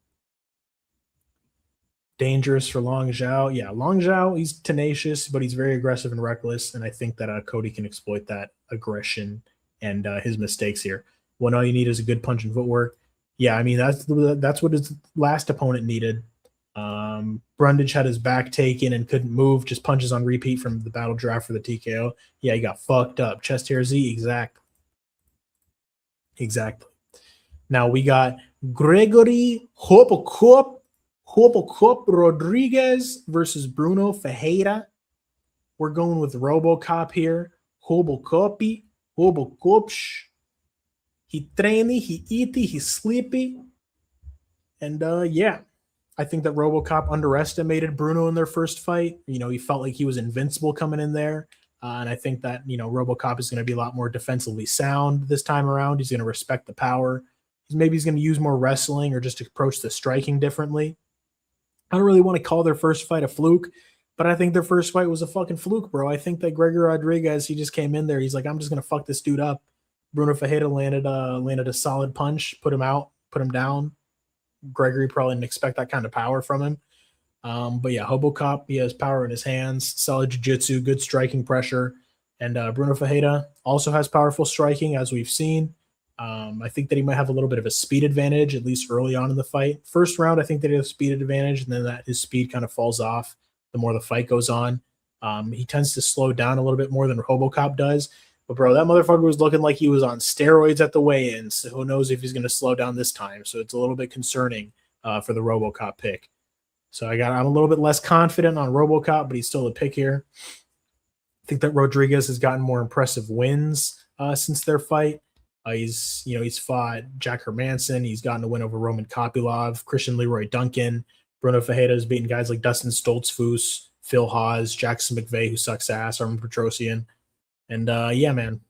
[SPEAKER 1] Dangerous for Long Zhao. Yeah, Long Zhao, he's tenacious, but he's very aggressive and reckless, and I think that Cody can exploit that aggression and his mistakes here. When all you need is a good punch and footwork. Yeah, I mean, that's what his last opponent needed. Brundage had his back taken and couldn't move, just punches on repeat from the battle draft for the TKO. Yeah, he got fucked up. Chest hair Z, exactly. Now we got Gregory Hopokop Rodriguez versus Bruno Ferreira. We're going with RoboCop here. Hobokopy. He trainy, he eaty, he sleepy. And yeah, I think that RoboCop underestimated Bruno in their first fight. He felt like he was invincible coming in there. And I think that, RoboCop is going to be a lot more defensively sound this time around. He's going to respect the power. Maybe he's going to use more wrestling or just approach the striking differently. I don't really want to call their first fight a fluke, but I think their first fight was a fucking fluke, bro. I think that Gregor Rodriguez, he just came in there. He's like, I'm just going to fuck this dude up. Bruno Ferreira landed a solid punch, put him out, put him down. Gregory probably didn't expect that kind of power from him. But yeah, Hobocop, he has power in his hands, solid jiu-jitsu, good striking pressure. And Bruno Ferreira also has powerful striking, as we've seen. I think that he might have a little bit of a speed advantage, at least early on in the fight. First round, I think that he has a speed advantage, and then that his speed kind of falls off the more the fight goes on. He tends to slow down a little bit more than Hobocop does. But, bro, that motherfucker was looking like he was on steroids at the weigh-ins. So who knows if he's going to slow down this time. So it's a little bit concerning for the RoboCop pick. So I'm a little bit less confident on RoboCop, but he's still a pick here. I think that Rodriguez has gotten more impressive wins since their fight. He's fought Jack Hermanson. He's gotten a win over Roman Kopylov, Christian Leroy Duncan. Bruno Ferreira has beaten guys like Dustin Stoltzfus, Phil Haas, Jackson McVeigh, who sucks ass, Armin Petrosian. And yeah, man.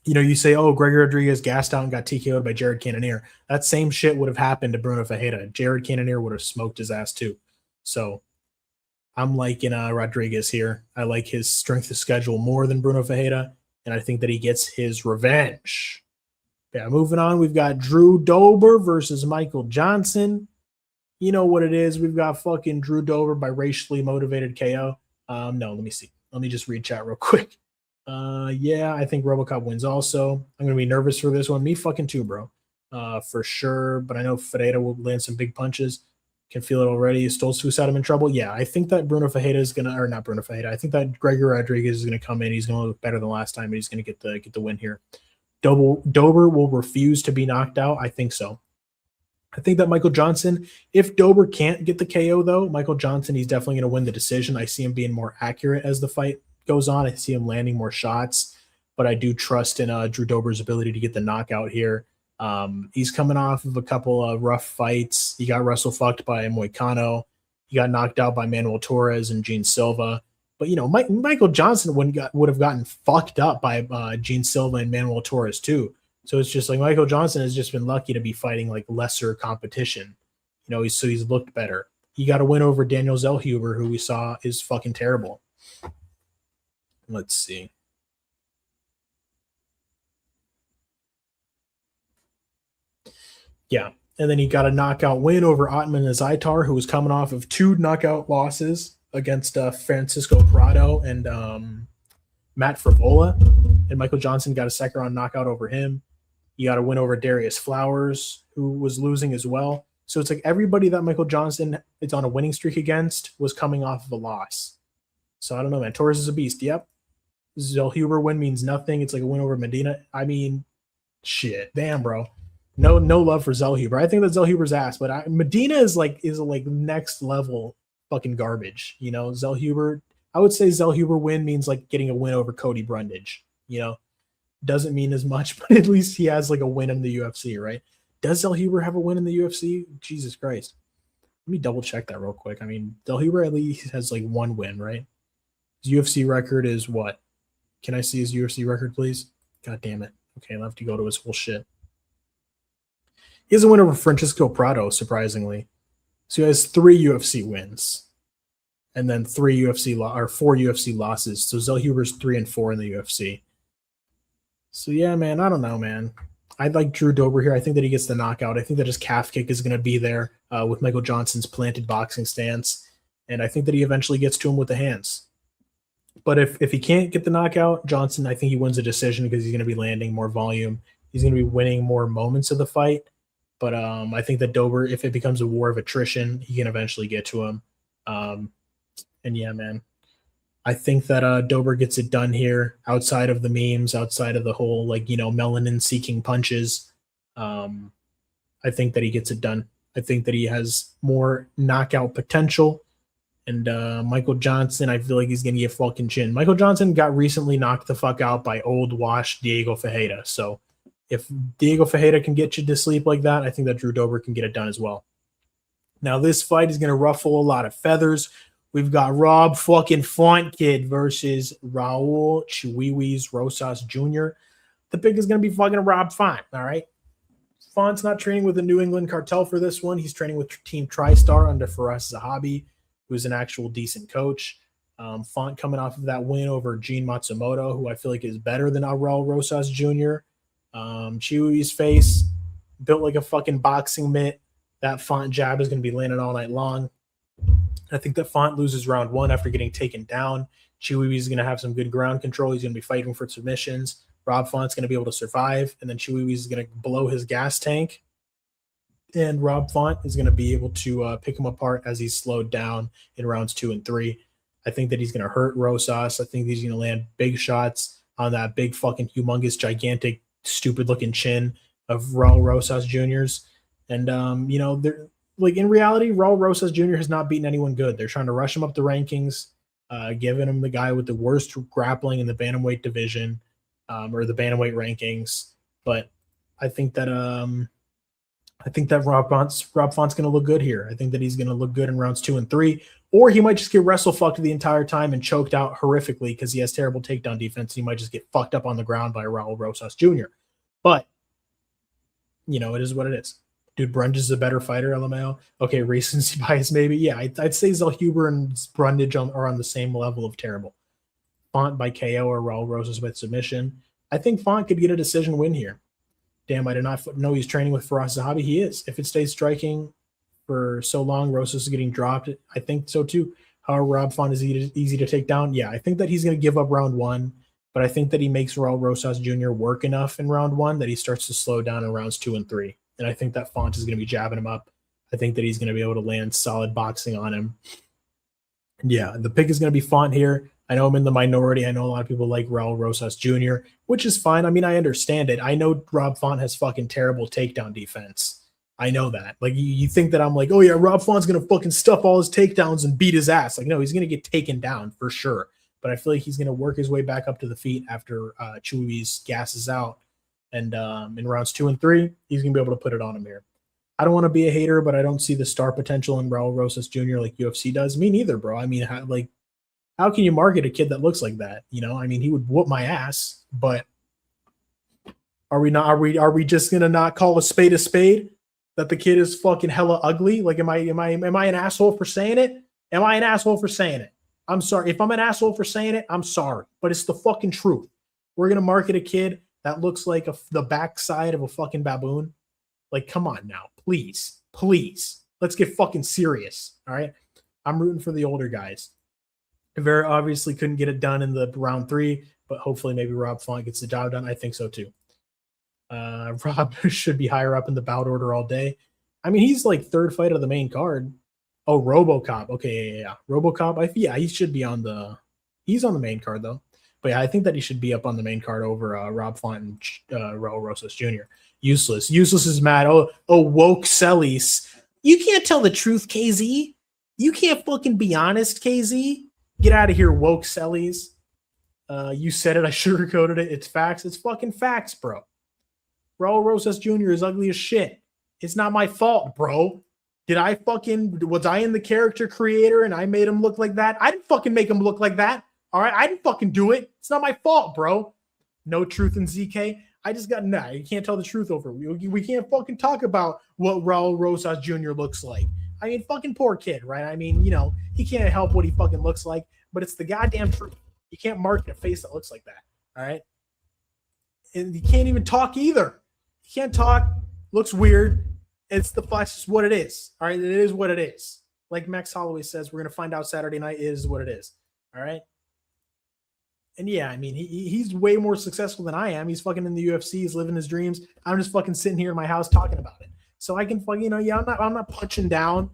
[SPEAKER 1] You say, oh, Gregor Rodriguez gassed out and got TKO'd by Jared Cannonier. That same shit would have happened to Bruno Ferreira. Jared Cannonier would have smoked his ass too. So I'm liking Rodriguez here. I like his strength of schedule more than Bruno Ferreira, and I think that he gets his revenge. Yeah, moving on, we've got Drew Dober versus Michael Johnson. You know what it is. We've got fucking Drew Dober by racially motivated KO. No, let me see. Let me just read chat real quick. Yeah, I think RoboCop wins also. I'm going to be nervous for this one. Me fucking too, bro. For sure. But I know Ferreira will land some big punches. Can feel it already. Stoltzfus had him in trouble. Yeah, I think that Bruno Ferreira is going to, or not Bruno Ferreira. I think that Gregor Rodriguez is going to come in. He's going to look better than last time, and he's going to get the win here. Dober will refuse to be knocked out. I think so. I think that Michael Johnson, if Dober can't get the KO, though, Michael Johnson, he's definitely going to win the decision. I see him being more accurate as the fight goes on. I see him landing more shots, but I do trust in Drew Dober's ability to get the knockout here. He's coming off of a couple of rough fights. He got wrestle fucked by Moicano. He got knocked out by Manuel Torres and Gene Silva. But, Michael Johnson would have gotten fucked up by Gene Silva and Manuel Torres too. So it's just like Michael Johnson has just been lucky to be fighting like lesser competition. He's looked better. He got a win over Daniel Zellhuber, who we saw is fucking terrible. Let's see. Yeah. And then he got a knockout win over Otman Azaitar, who was coming off of 2 knockout losses against Francisco Prado and Matt Frivola. And Michael Johnson got a second round knockout over him. He got a win over Darius Flowers, who was losing as well. So it's like everybody that Michael Johnson is on a winning streak against was coming off of a loss. So I don't know, man. Torres is a beast. Yep. Zellhuber win means nothing. It's like a win over Medina. I mean, shit. Damn, bro. No love for Zellhuber. I think that Zellhuber's ass, but Medina is like next level fucking garbage. Zellhuber. I would say Zellhuber win means like getting a win over Cody Brundage. Doesn't mean as much, but at least he has like a win in the UFC, right? Does Zellhuber have a win in the UFC? Jesus Christ. Let me double check that real quick. I mean, Zellhuber at least has like 1 win, right? His UFC record is what? Can I see his UFC record, please? God damn it. Okay, I'll have to go to his whole shit. He has a win over Francisco Prado, surprisingly. So he has 3 UFC wins. And then 4 UFC losses. So Zellhuber's 3-4 in the UFC. So yeah, man, I don't know, man. I like Drew Dober here. I think that he gets the knockout. I think that his calf kick is going to be there with Michael Johnson's planted boxing stance. And I think that he eventually gets to him with the hands. But if he can't get the knockout, Johnson, I think he wins a decision because he's going to be landing more volume. He's going to be winning more moments of the fight. But I think that Dober, if it becomes a war of attrition, he can eventually get to him. And yeah, man, I think that Dober gets it done here outside of the memes, outside of the whole, melanin-seeking punches. I think that he gets it done. I think that he has more knockout potential. And Michael Johnson, I feel like he's going to get fucking chin. Michael Johnson got recently knocked the fuck out by old wash Diego Ferreira. So if Diego Ferreira can get you to sleep like that, I think that Drew Dober can get it done as well. Now, this fight is going to ruffle a lot of feathers. We've got Rob fucking Font Kid versus Raul Chiwiwis Rosas Jr. The pick is going to be fucking Rob Font, all right? Font's not training with the New England Cartel for this one. He's training with Team TriStar under Faraz Zahabi, who's an actual decent coach. Font coming off of that win over Gene Matsumoto, who I feel like is better than Raul Rosas Jr. Chiwi's face built like a fucking boxing mitt. That Font jab is going to be landing all night long. I think that Font loses round one after getting taken down. Chiwi is going to have some good ground control. He's going to be fighting for submissions. Rob Font's going to be able to survive, and then Chiwi is going to blow his gas tank. And Rob Font is going to be able to pick him apart as he's slowed down in rounds 2 and 3. I think that he's going to hurt Rosas. I think he's going to land big shots on that big fucking humongous, gigantic, stupid-looking chin of Raul Rosas Jr.'s. And, they're like in reality, Raul Rosas Jr. has not beaten anyone good. They're trying to rush him up the rankings, giving him the guy with the worst grappling in the bantamweight division or the bantamweight rankings. But I think that Rob Font's going to look good here. I think that he's going to look good in rounds 2 and 3, or he might just get wrestle fucked the entire time and choked out horrifically because he has terrible takedown defense. He might just get fucked up on the ground by Raul Rosas Jr. But it is what it is. Dude, Brundage is a better fighter, LMAO. Okay, recency bias maybe. Yeah, I'd say Zellhuber and Brundage are on the same level of terrible. Font by KO or Raul Rosas with submission. I think Font could get a decision win here. Damn, I did not know he's training with Faraz Zahabi. He is. If it stays striking for so long, Rosas is getting dropped. I think so too. However, Rob Font is easy to take down. Yeah, I think that he's going to give up round 1, but I think that he makes Raul Rosas Jr. work enough in round 1 that he starts to slow down in rounds 2 and 3. And I think that Font is going to be jabbing him up. I think that he's going to be able to land solid boxing on him. Yeah, the pick is going to be Font here. I know I'm in the minority. I know a lot of people like Raul Rosas Jr., which is fine. I mean, I understand it. I know Rob Font has fucking terrible takedown defense. I know that. Like, you think that I'm like, oh yeah, Rob Font's going to fucking stuff all his takedowns and beat his ass. Like, no, he's going to get taken down for sure. But I feel like he's going to work his way back up to the feet after Chiwi's gasses out. And in rounds 2 and 3, he's going to be able to put it on him here. I don't want to be a hater, but I don't see the star potential in Raul Rosas Jr. like UFC does. Me neither, bro. I mean, how can you market a kid that looks like that? I mean, he would whoop my ass, but are we just going to not call a spade that the kid is fucking hella ugly? Like, am I an asshole for saying it? Am I an asshole for saying it? I'm sorry. If I'm an asshole for saying it, I'm sorry, but it's the fucking truth. We're going to market a kid that looks like the backside of a fucking baboon. Like, come on now. Please. Let's get fucking serious. All right. I'm rooting for the older guys. Vera obviously couldn't get it done in the round 3, but hopefully maybe Rob Font gets the job done. I think so too. Rob should be higher up in the bout order all day. I mean, he's like 3rd fight of the main card. Oh, RoboCop. Okay, yeah. RoboCop. He should be he's on the main card though. But yeah, I think that he should be up on the main card over Rob Font and Raul Rosas Jr. Useless is mad. Oh, woke Celis. You can't tell the truth, KZ. You can't fucking be honest, KZ. Get out of here, woke Celis. You said it. I sugarcoated it. It's facts. It's fucking facts, bro. Raul Rosas Jr. is ugly as shit. It's not my fault, bro. Was I in the character creator and I made him look like that? I didn't fucking make him look like that. All right, I didn't fucking do it. It's not my fault, bro. No truth in ZK. You can't tell the truth over. We can't fucking talk about what Raul Rosas Jr. looks like. I mean, fucking poor kid, right? I mean, he can't help what he fucking looks like, but it's the goddamn truth. You can't market a face that looks like that, all right? And he can't even talk either. He can't talk. Looks weird. It's just what it is, all right? It is what it is. Like Max Holloway says, we're going to find out Saturday night. It is what it is, all right? And yeah, I mean, he's way more successful than I am. He's fucking in the UFC. He's living his dreams. I'm just fucking sitting here in my house talking about it. So I can fucking, I'm not punching down.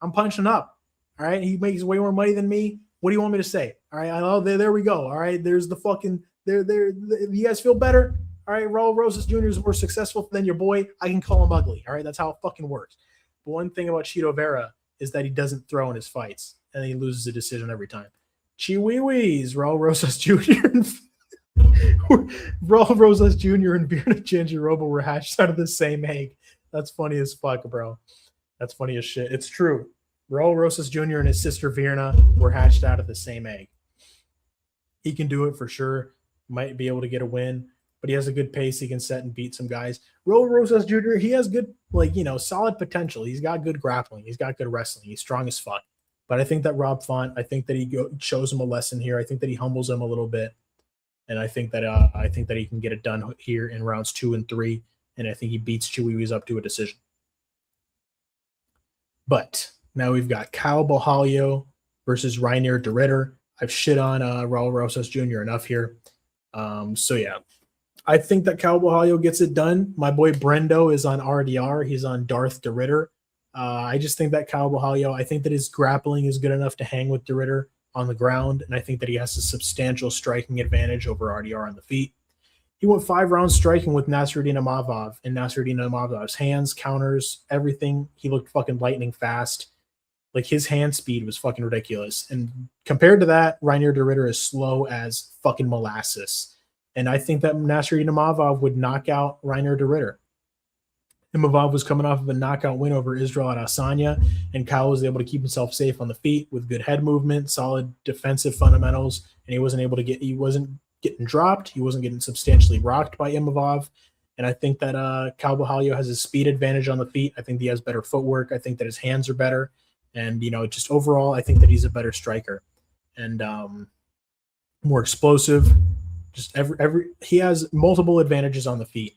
[SPEAKER 1] I'm punching up. All right. He makes way more money than me. What do you want me to say? All right. There we go. All right. There's the fucking, you guys feel better? All right. Raul Rosas Jr. is more successful than your boy. I can call him ugly. All right. That's how it fucking works. But one thing about Chito Vera is that he doesn't throw in his fights and he loses a decision every time. Chiwiwis, Raul Rosas Jr. Raul Rosas Jr. and Virna Jandiroba were hatched out of the same egg. That's funny as fuck, bro. That's funny as shit. It's true. Raul Rosas Jr. and his sister Virna were hatched out of the same egg. He can do it for sure. Might be able to get a win, but he has a good pace. He can set and beat some guys. Raul Rosas Jr., he has good, solid potential. He's got good grappling. He's got good wrestling. He's strong as fuck. But I think that Rob Font, I think that he shows him a lesson here. I think that he humbles him a little bit. And I think that he can get it done here in rounds 2 and 3. And I think he beats Chewy Wees up to a decision. But now we've got Kyle Bohalio versus Reinier de Ridder. I've shit on Raul Rosas Jr. enough here. So yeah, I think that Kyle Bohalio gets it done. My boy Brendo is on RDR. He's on Darth de Ridder. I just think that Kyle Bohalio, I think that his grappling is good enough to hang with de Ridder on the ground, and I think that he has a substantial striking advantage over RDR on the feet. He went 5 rounds striking with Nasruddin Imavov, and Nasruddin Imavov's hands, counters, everything. He looked fucking lightning fast. Like, his hand speed was fucking ridiculous. And compared to that, Reinier de Ridder is slow as fucking molasses. And I think that Nasruddin Imavov would knock out Reinier de Ridder. Imavov was coming off of a knockout win over Israel Adesanya, and Kyle was able to keep himself safe on the feet with good head movement, solid defensive fundamentals, and he wasn't getting dropped. He wasn't getting substantially rocked by Imavov. And I think that Kyle Bohalio has a speed advantage on the feet. I think he has better footwork. I think that his hands are better. And, just overall, I think that he's a better striker and more explosive. Just he has multiple advantages on the feet.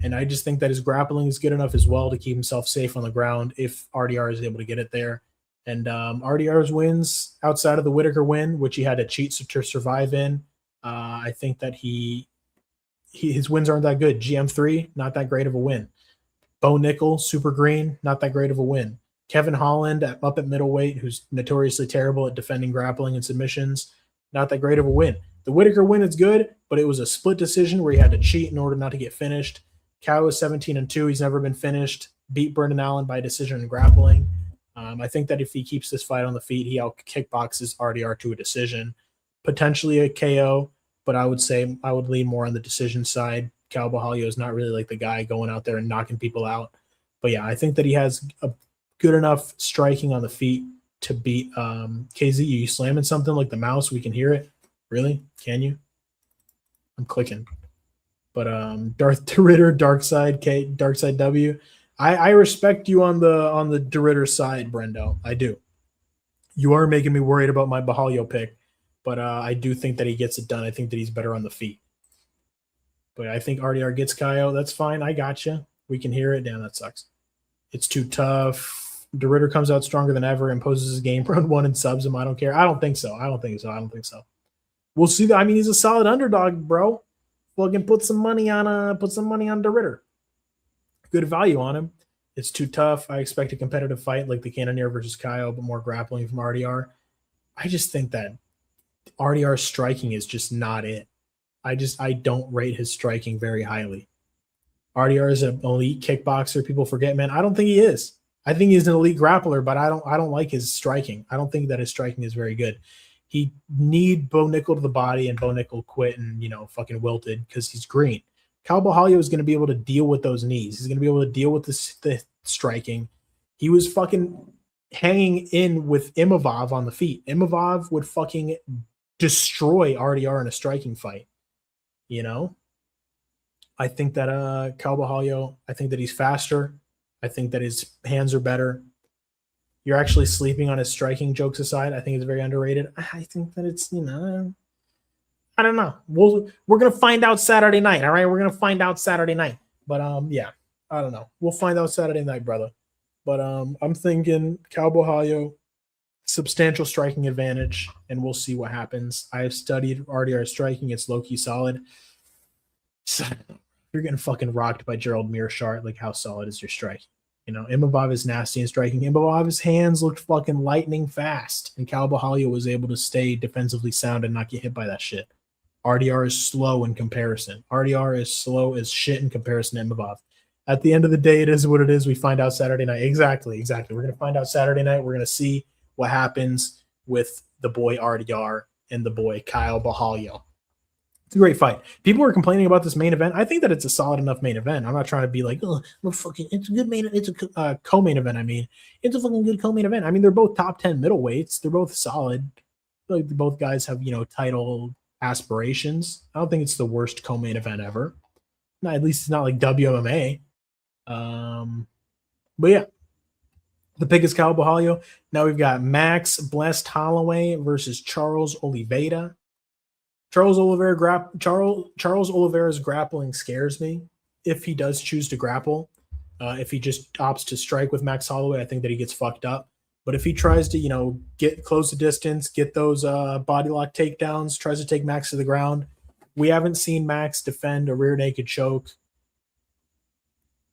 [SPEAKER 1] And I just think that his grappling is good enough as well to keep himself safe on the ground if RDR is able to get it there. And RDR's wins outside of the Whitaker win, which he had to cheat to survive in, I think that his wins aren't that good. GM3, not that great of a win. Bo Nickel, super green, not that great of a win. Kevin Holland up at middleweight, who's notoriously terrible at defending grappling and submissions, not that great of a win. The Whitaker win is good, but it was a split decision where he had to cheat in order not to get finished. Cow is 17-2. He's never been finished. Beat Brendan Allen by decision in grappling. I think that if he keeps this fight on the feet, he out-kickboxes RDR to a decision, potentially a KO, but I would say I would lean more on the decision side. Kyle Bohalio is not really like the guy going out there and knocking people out. But yeah, I think that he has a good enough striking on the feet to beat KZ. You slamming something like the mouse? We can hear it. Really? Can you? I'm clicking. But Darth de Ridder, Darkside W. I respect you on the de Ridder side, Brendo. I do. You are making me worried about my Bohalio pick, but I do think that he gets it done. I think that he's better on the feet. But I think RDR gets Kaio. That's fine. I got you. We can hear it. Damn, that sucks. It's too tough. De Ridder comes out stronger than ever, imposes his game round 1 and subs him. I don't care. I don't think so. We'll see that. I mean, he's a solid underdog, bro. Fucking put some money on de Ridder. Good value on him. It's too tough. I expect a competitive fight like the Cannonier versus Kaio, but more grappling from RDR. I just think that RDR's striking is just not it. I don't rate his striking very highly. RDR is an elite kickboxer. People forget, man. I don't think he is. I think he's an elite grappler, but I don't like his striking. I don't think that his striking is very good. He need Bo Nickel to the body, and Bo Nickel quit and, fucking wilted because he's green. Kyle Bohalio is going to be able to deal with those knees. He's going to be able to deal with the striking. He was fucking hanging in with Imavov on the feet. Imavov would fucking destroy RDR in a striking fight. I think that Kyle Bohalio, I think that he's faster. I think that his hands are better. You're actually sleeping on his striking, jokes aside. I think it's very underrated. I think that it's, I don't know. We're going to find out Saturday night, all right? We're going to find out Saturday night. But, yeah, I don't know. We'll find out Saturday night, brother. But I'm thinking Kyle Bohalio, substantial striking advantage, and we'll see what happens. I have studied RDR striking. It's low-key solid. So, you're getting fucking rocked by Gerald Mearshart. Like, how solid is your striking? Imavov is nasty in striking. Imavov's hands looked fucking lightning fast, and Kyle Bohalio was able to stay defensively sound and not get hit by that shit. RDR is slow in comparison. RDR is slow as shit in comparison to Imavov. At the end of the day, it is what it is. We find out Saturday night. Exactly. We're going to find out Saturday night. We're going to see what happens with the boy RDR and the boy Kyle Bohalio. It's a great fight. People are complaining about this main event. I think that it's a solid enough main event. I'm not trying to be like, oh, well, fucking, it's a good main. It's a co-main event. I mean, it's a fucking good co-main event. I mean, they're both top 10 middleweights. They're both solid. Like both guys have title aspirations. I don't think it's the worst co-main event ever. Not, at least it's not like WMMA. But yeah, the pick is Kyle Bahalio. Now we've got Max Blessed Holloway versus Charles Oliveira. Charles Oliveira's grappling scares me. If he does choose to grapple, if he just opts to strike with Max Holloway, I think that he gets fucked up. But if he tries to, close the distance, get those body lock takedowns, tries to take Max to the ground, we haven't seen Max defend a rear naked choke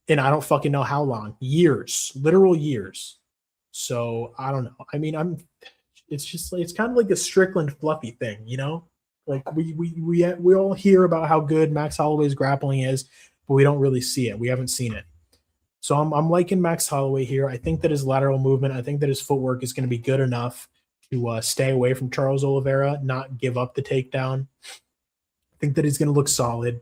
[SPEAKER 1] in I don't fucking know how long. Years. Literal years. So I don't know. I mean, it's kind of like a Strickland fluffy thing, Like we all hear about how good Max Holloway's grappling is, but we don't really see it. We haven't seen it. So I'm liking Max Holloway here. I think that his lateral movement, I think that his footwork is going to be good enough to stay away from Charles Oliveira, not give up the takedown. I think that he's going to look solid.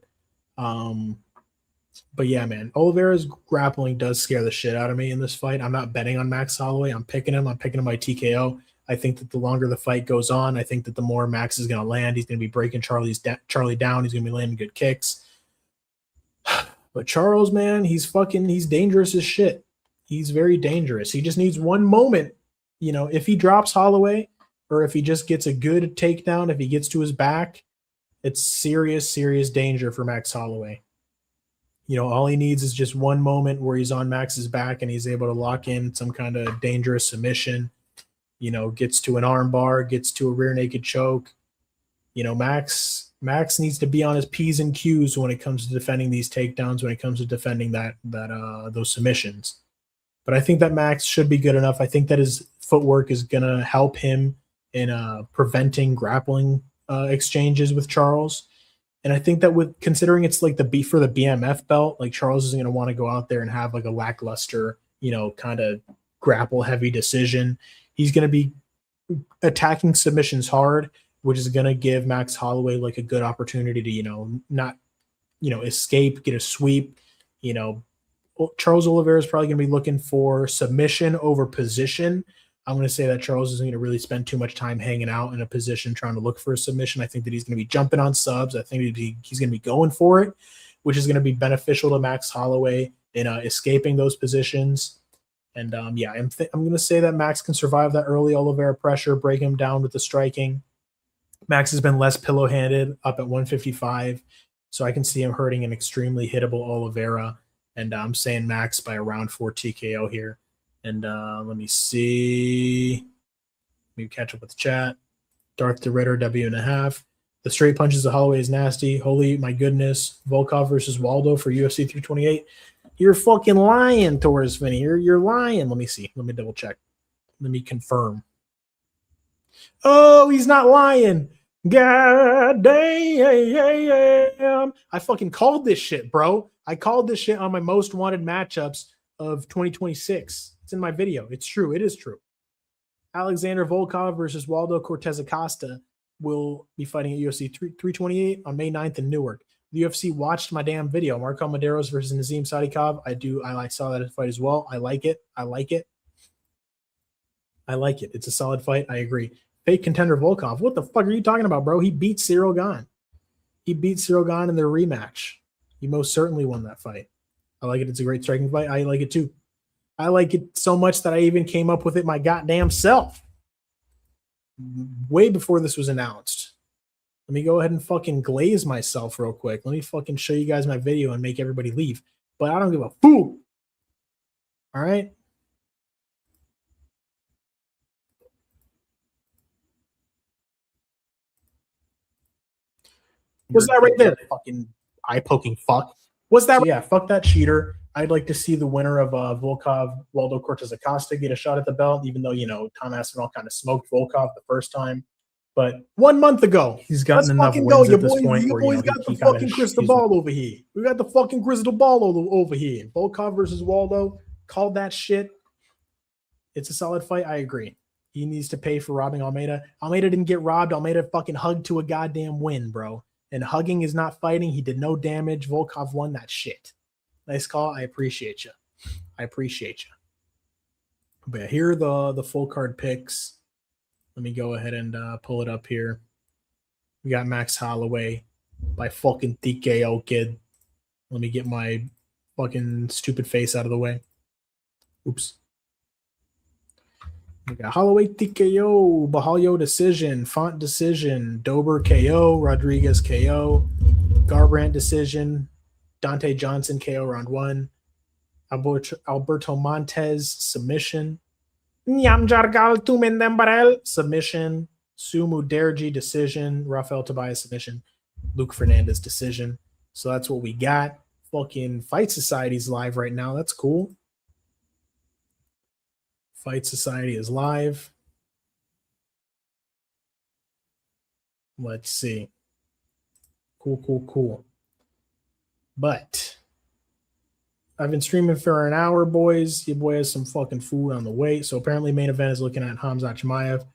[SPEAKER 1] But yeah, man, Oliveira's grappling does scare the shit out of me in this fight. I'm not betting on Max Holloway. I'm picking him. I'm picking him by TKO. I think that the longer the fight goes on, I think that the more Max is going to land. He's going to be breaking Charlie down. He's going to be landing good kicks. But Charles, man, he's dangerous as shit. He's very dangerous. He just needs one moment. If he drops Holloway or if he just gets a good takedown, if he gets to his back, it's serious, serious danger for Max Holloway. All he needs is just one moment where he's on Max's back and he's able to lock in some kind of dangerous submission. Gets to an arm bar, gets to a rear naked choke. Max needs to be on his P's and Q's when it comes to defending these takedowns, when it comes to defending those submissions. But I think that Max should be good enough. I think that his footwork is going to help him in preventing grappling exchanges with Charles. And I think that with considering it's like for the BMF belt, like Charles isn't going to want to go out there and have like a lackluster, kind of grapple heavy decision. He's going to be attacking submissions hard, which is going to give Max Holloway like a good opportunity to, not, escape, get a sweep. Charles Oliveira is probably going to be looking for submission over position. I'm going to say that Charles isn't going to really spend too much time hanging out in a position trying to look for a submission. I think that he's going to be jumping on subs. I think he's going to be going for it, which is going to be beneficial to Max Holloway in escaping those positions. And I'm going to say that Max can survive that early Oliveira pressure, break him down with the striking. Max has been less pillow-handed up at 155, so I can see him hurting an extremely hittable Oliveira. And I'm saying Max by a round 4 TKO here. And let me see. Let me catch up with the chat. Darth the Ritter, W.5. The straight punches of Holloway is nasty. Holy my goodness. Volkov versus Waldo for UFC 328. You're fucking lying, Torres Finney. You're lying. Let me see. Let me double check. Let me confirm. Oh, he's not lying. God damn. I fucking called this shit, bro. I called this shit on my most wanted matchups of 2026. It's in my video. It's true. It is true. Alexander Volkov versus Waldo Cortez Acosta will be fighting at UFC 328 on May 9th in Newark. The UFC watched my damn video. Marco Medeiros versus Nazim Sadikov. I saw that fight as well. I like it. It's a solid fight. I agree. Fake contender Volkov. What the fuck are you talking about, bro? He beat Cyril Gane. He beat Cyril Gane in their rematch. He most certainly won that fight. I like it. It's a great striking fight. I like it too. I like it so much that I even came up with it my goddamn self way before this was announced. Let me go ahead and fucking glaze myself real quick. Let me fucking show you guys my video and make everybody leave. But I don't give a fool. All right? What's that right there? Fucking eye-poking fuck. What's that? So yeah, fuck that cheater. I'd like to see the winner of Volkov, Waldo Cortez Acosta, get a shot at the belt, even though, Tom Aspinall kind of smoked Volkov the first time. But 1 month ago, he's gotten enough wins at this point. Your boy's got the fucking crystal ball over here. We got the fucking crystal ball over here. Volkov versus Waldo, called that shit. It's a solid fight. I agree. He needs to pay for robbing Almeida. Almeida didn't get robbed. Almeida fucking hugged to a goddamn win, bro. and Hugging is not fighting. He did no damage. Volkov won that shit. Nice call. I appreciate you. I appreciate you. But yeah, here are the full card picks. Let me go ahead and pull it up here. We got Max Holloway by fucking TKO, kid. Let me get my fucking stupid face out of the way. Oops. We got Holloway TKO, Bahalio decision, Font decision, Dober KO, Rodriguez KO, Garbrandt decision, Dante Johnson KO round 1, Alberto Montez submission, Nyamjargal Tumendembarel submission, Sumu Derji decision, Rafael Tobias submission, Luke Fernandez decision. So that's what we got. Fucking Fight Society's live right now. That's cool. Fight Society is live. Let's see. Cool. But I've been streaming for an hour, boys. Your boy has some fucking food on the way. So apparently main event is looking at Khamzat Chimaev.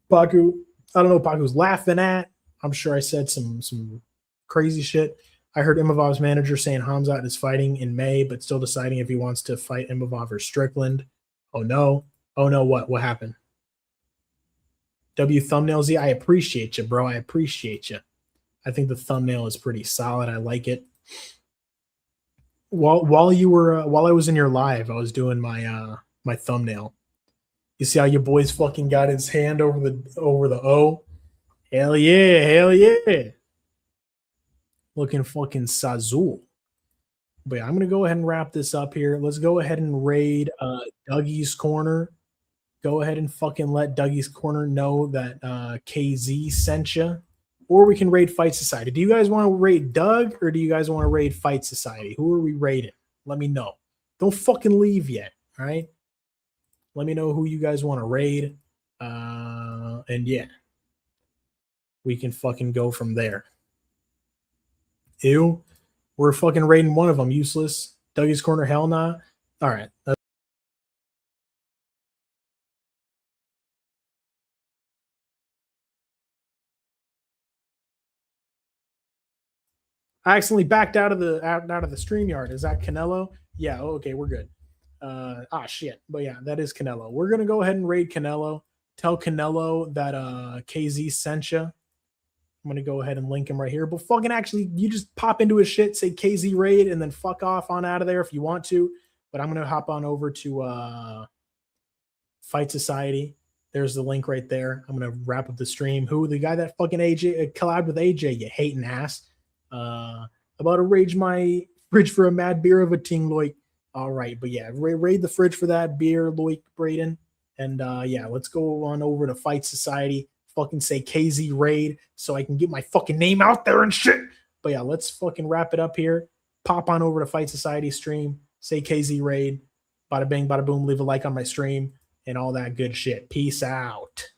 [SPEAKER 1] Paku, I don't know what Paku's laughing at. I'm sure I said some crazy shit. I heard Imavov's manager saying Khamzat is fighting in May, but still deciding if he wants to fight Imavov or Strickland. Oh no. What happened? W thumbnail Z, I appreciate you, bro. I appreciate you. I think the thumbnail is pretty solid. I like it. While I was in your live, I was doing my my thumbnail. You see how your boy's fucking got his hand over the O? Hell yeah. Looking fucking Sazul. But yeah, I'm gonna go ahead and wrap this up here. Let's go ahead and raid Dougie's Corner. Go ahead and fucking let Dougie's Corner know that KZ sent you. Or we can raid Fight Society. Do you guys want to raid Doug or do you guys want to raid Fight Society? Who are we raiding? Let me know. Don't fucking leave yet, all right? Let me know who you guys want to raid. And yeah, we can fucking go from there. Ew. We're fucking raiding one of them. Useless. Dougie's Corner, hell nah. All right. I accidentally backed out of the StreamYard. Is that Canelo? Yeah. Okay, we're good. Shit. But yeah, that is Canelo. We're gonna go ahead and raid Canelo. Tell Canelo that KZ sent you. I'm gonna go ahead and link him right here. But fucking actually, you just pop into his shit, say KZ raid, and then fuck off on out of there if you want to. But I'm gonna hop on over to Fight Society. There's the link right there. I'm gonna wrap up the stream. Who the guy that fucking AJ collabed with AJ? You hating ass. About to rage my fridge for a mad beer of a ting Loik. All right, but yeah, raid the fridge for that beer, Loik Braden. And yeah, let's go on over to Fight Society. Fucking say KZ raid so I can get my fucking name out there and shit. But yeah, let's fucking wrap it up here. Pop on over to Fight Society stream. Say KZ raid. Bada bing, bada boom. Leave a like on my stream and all that good shit. Peace out.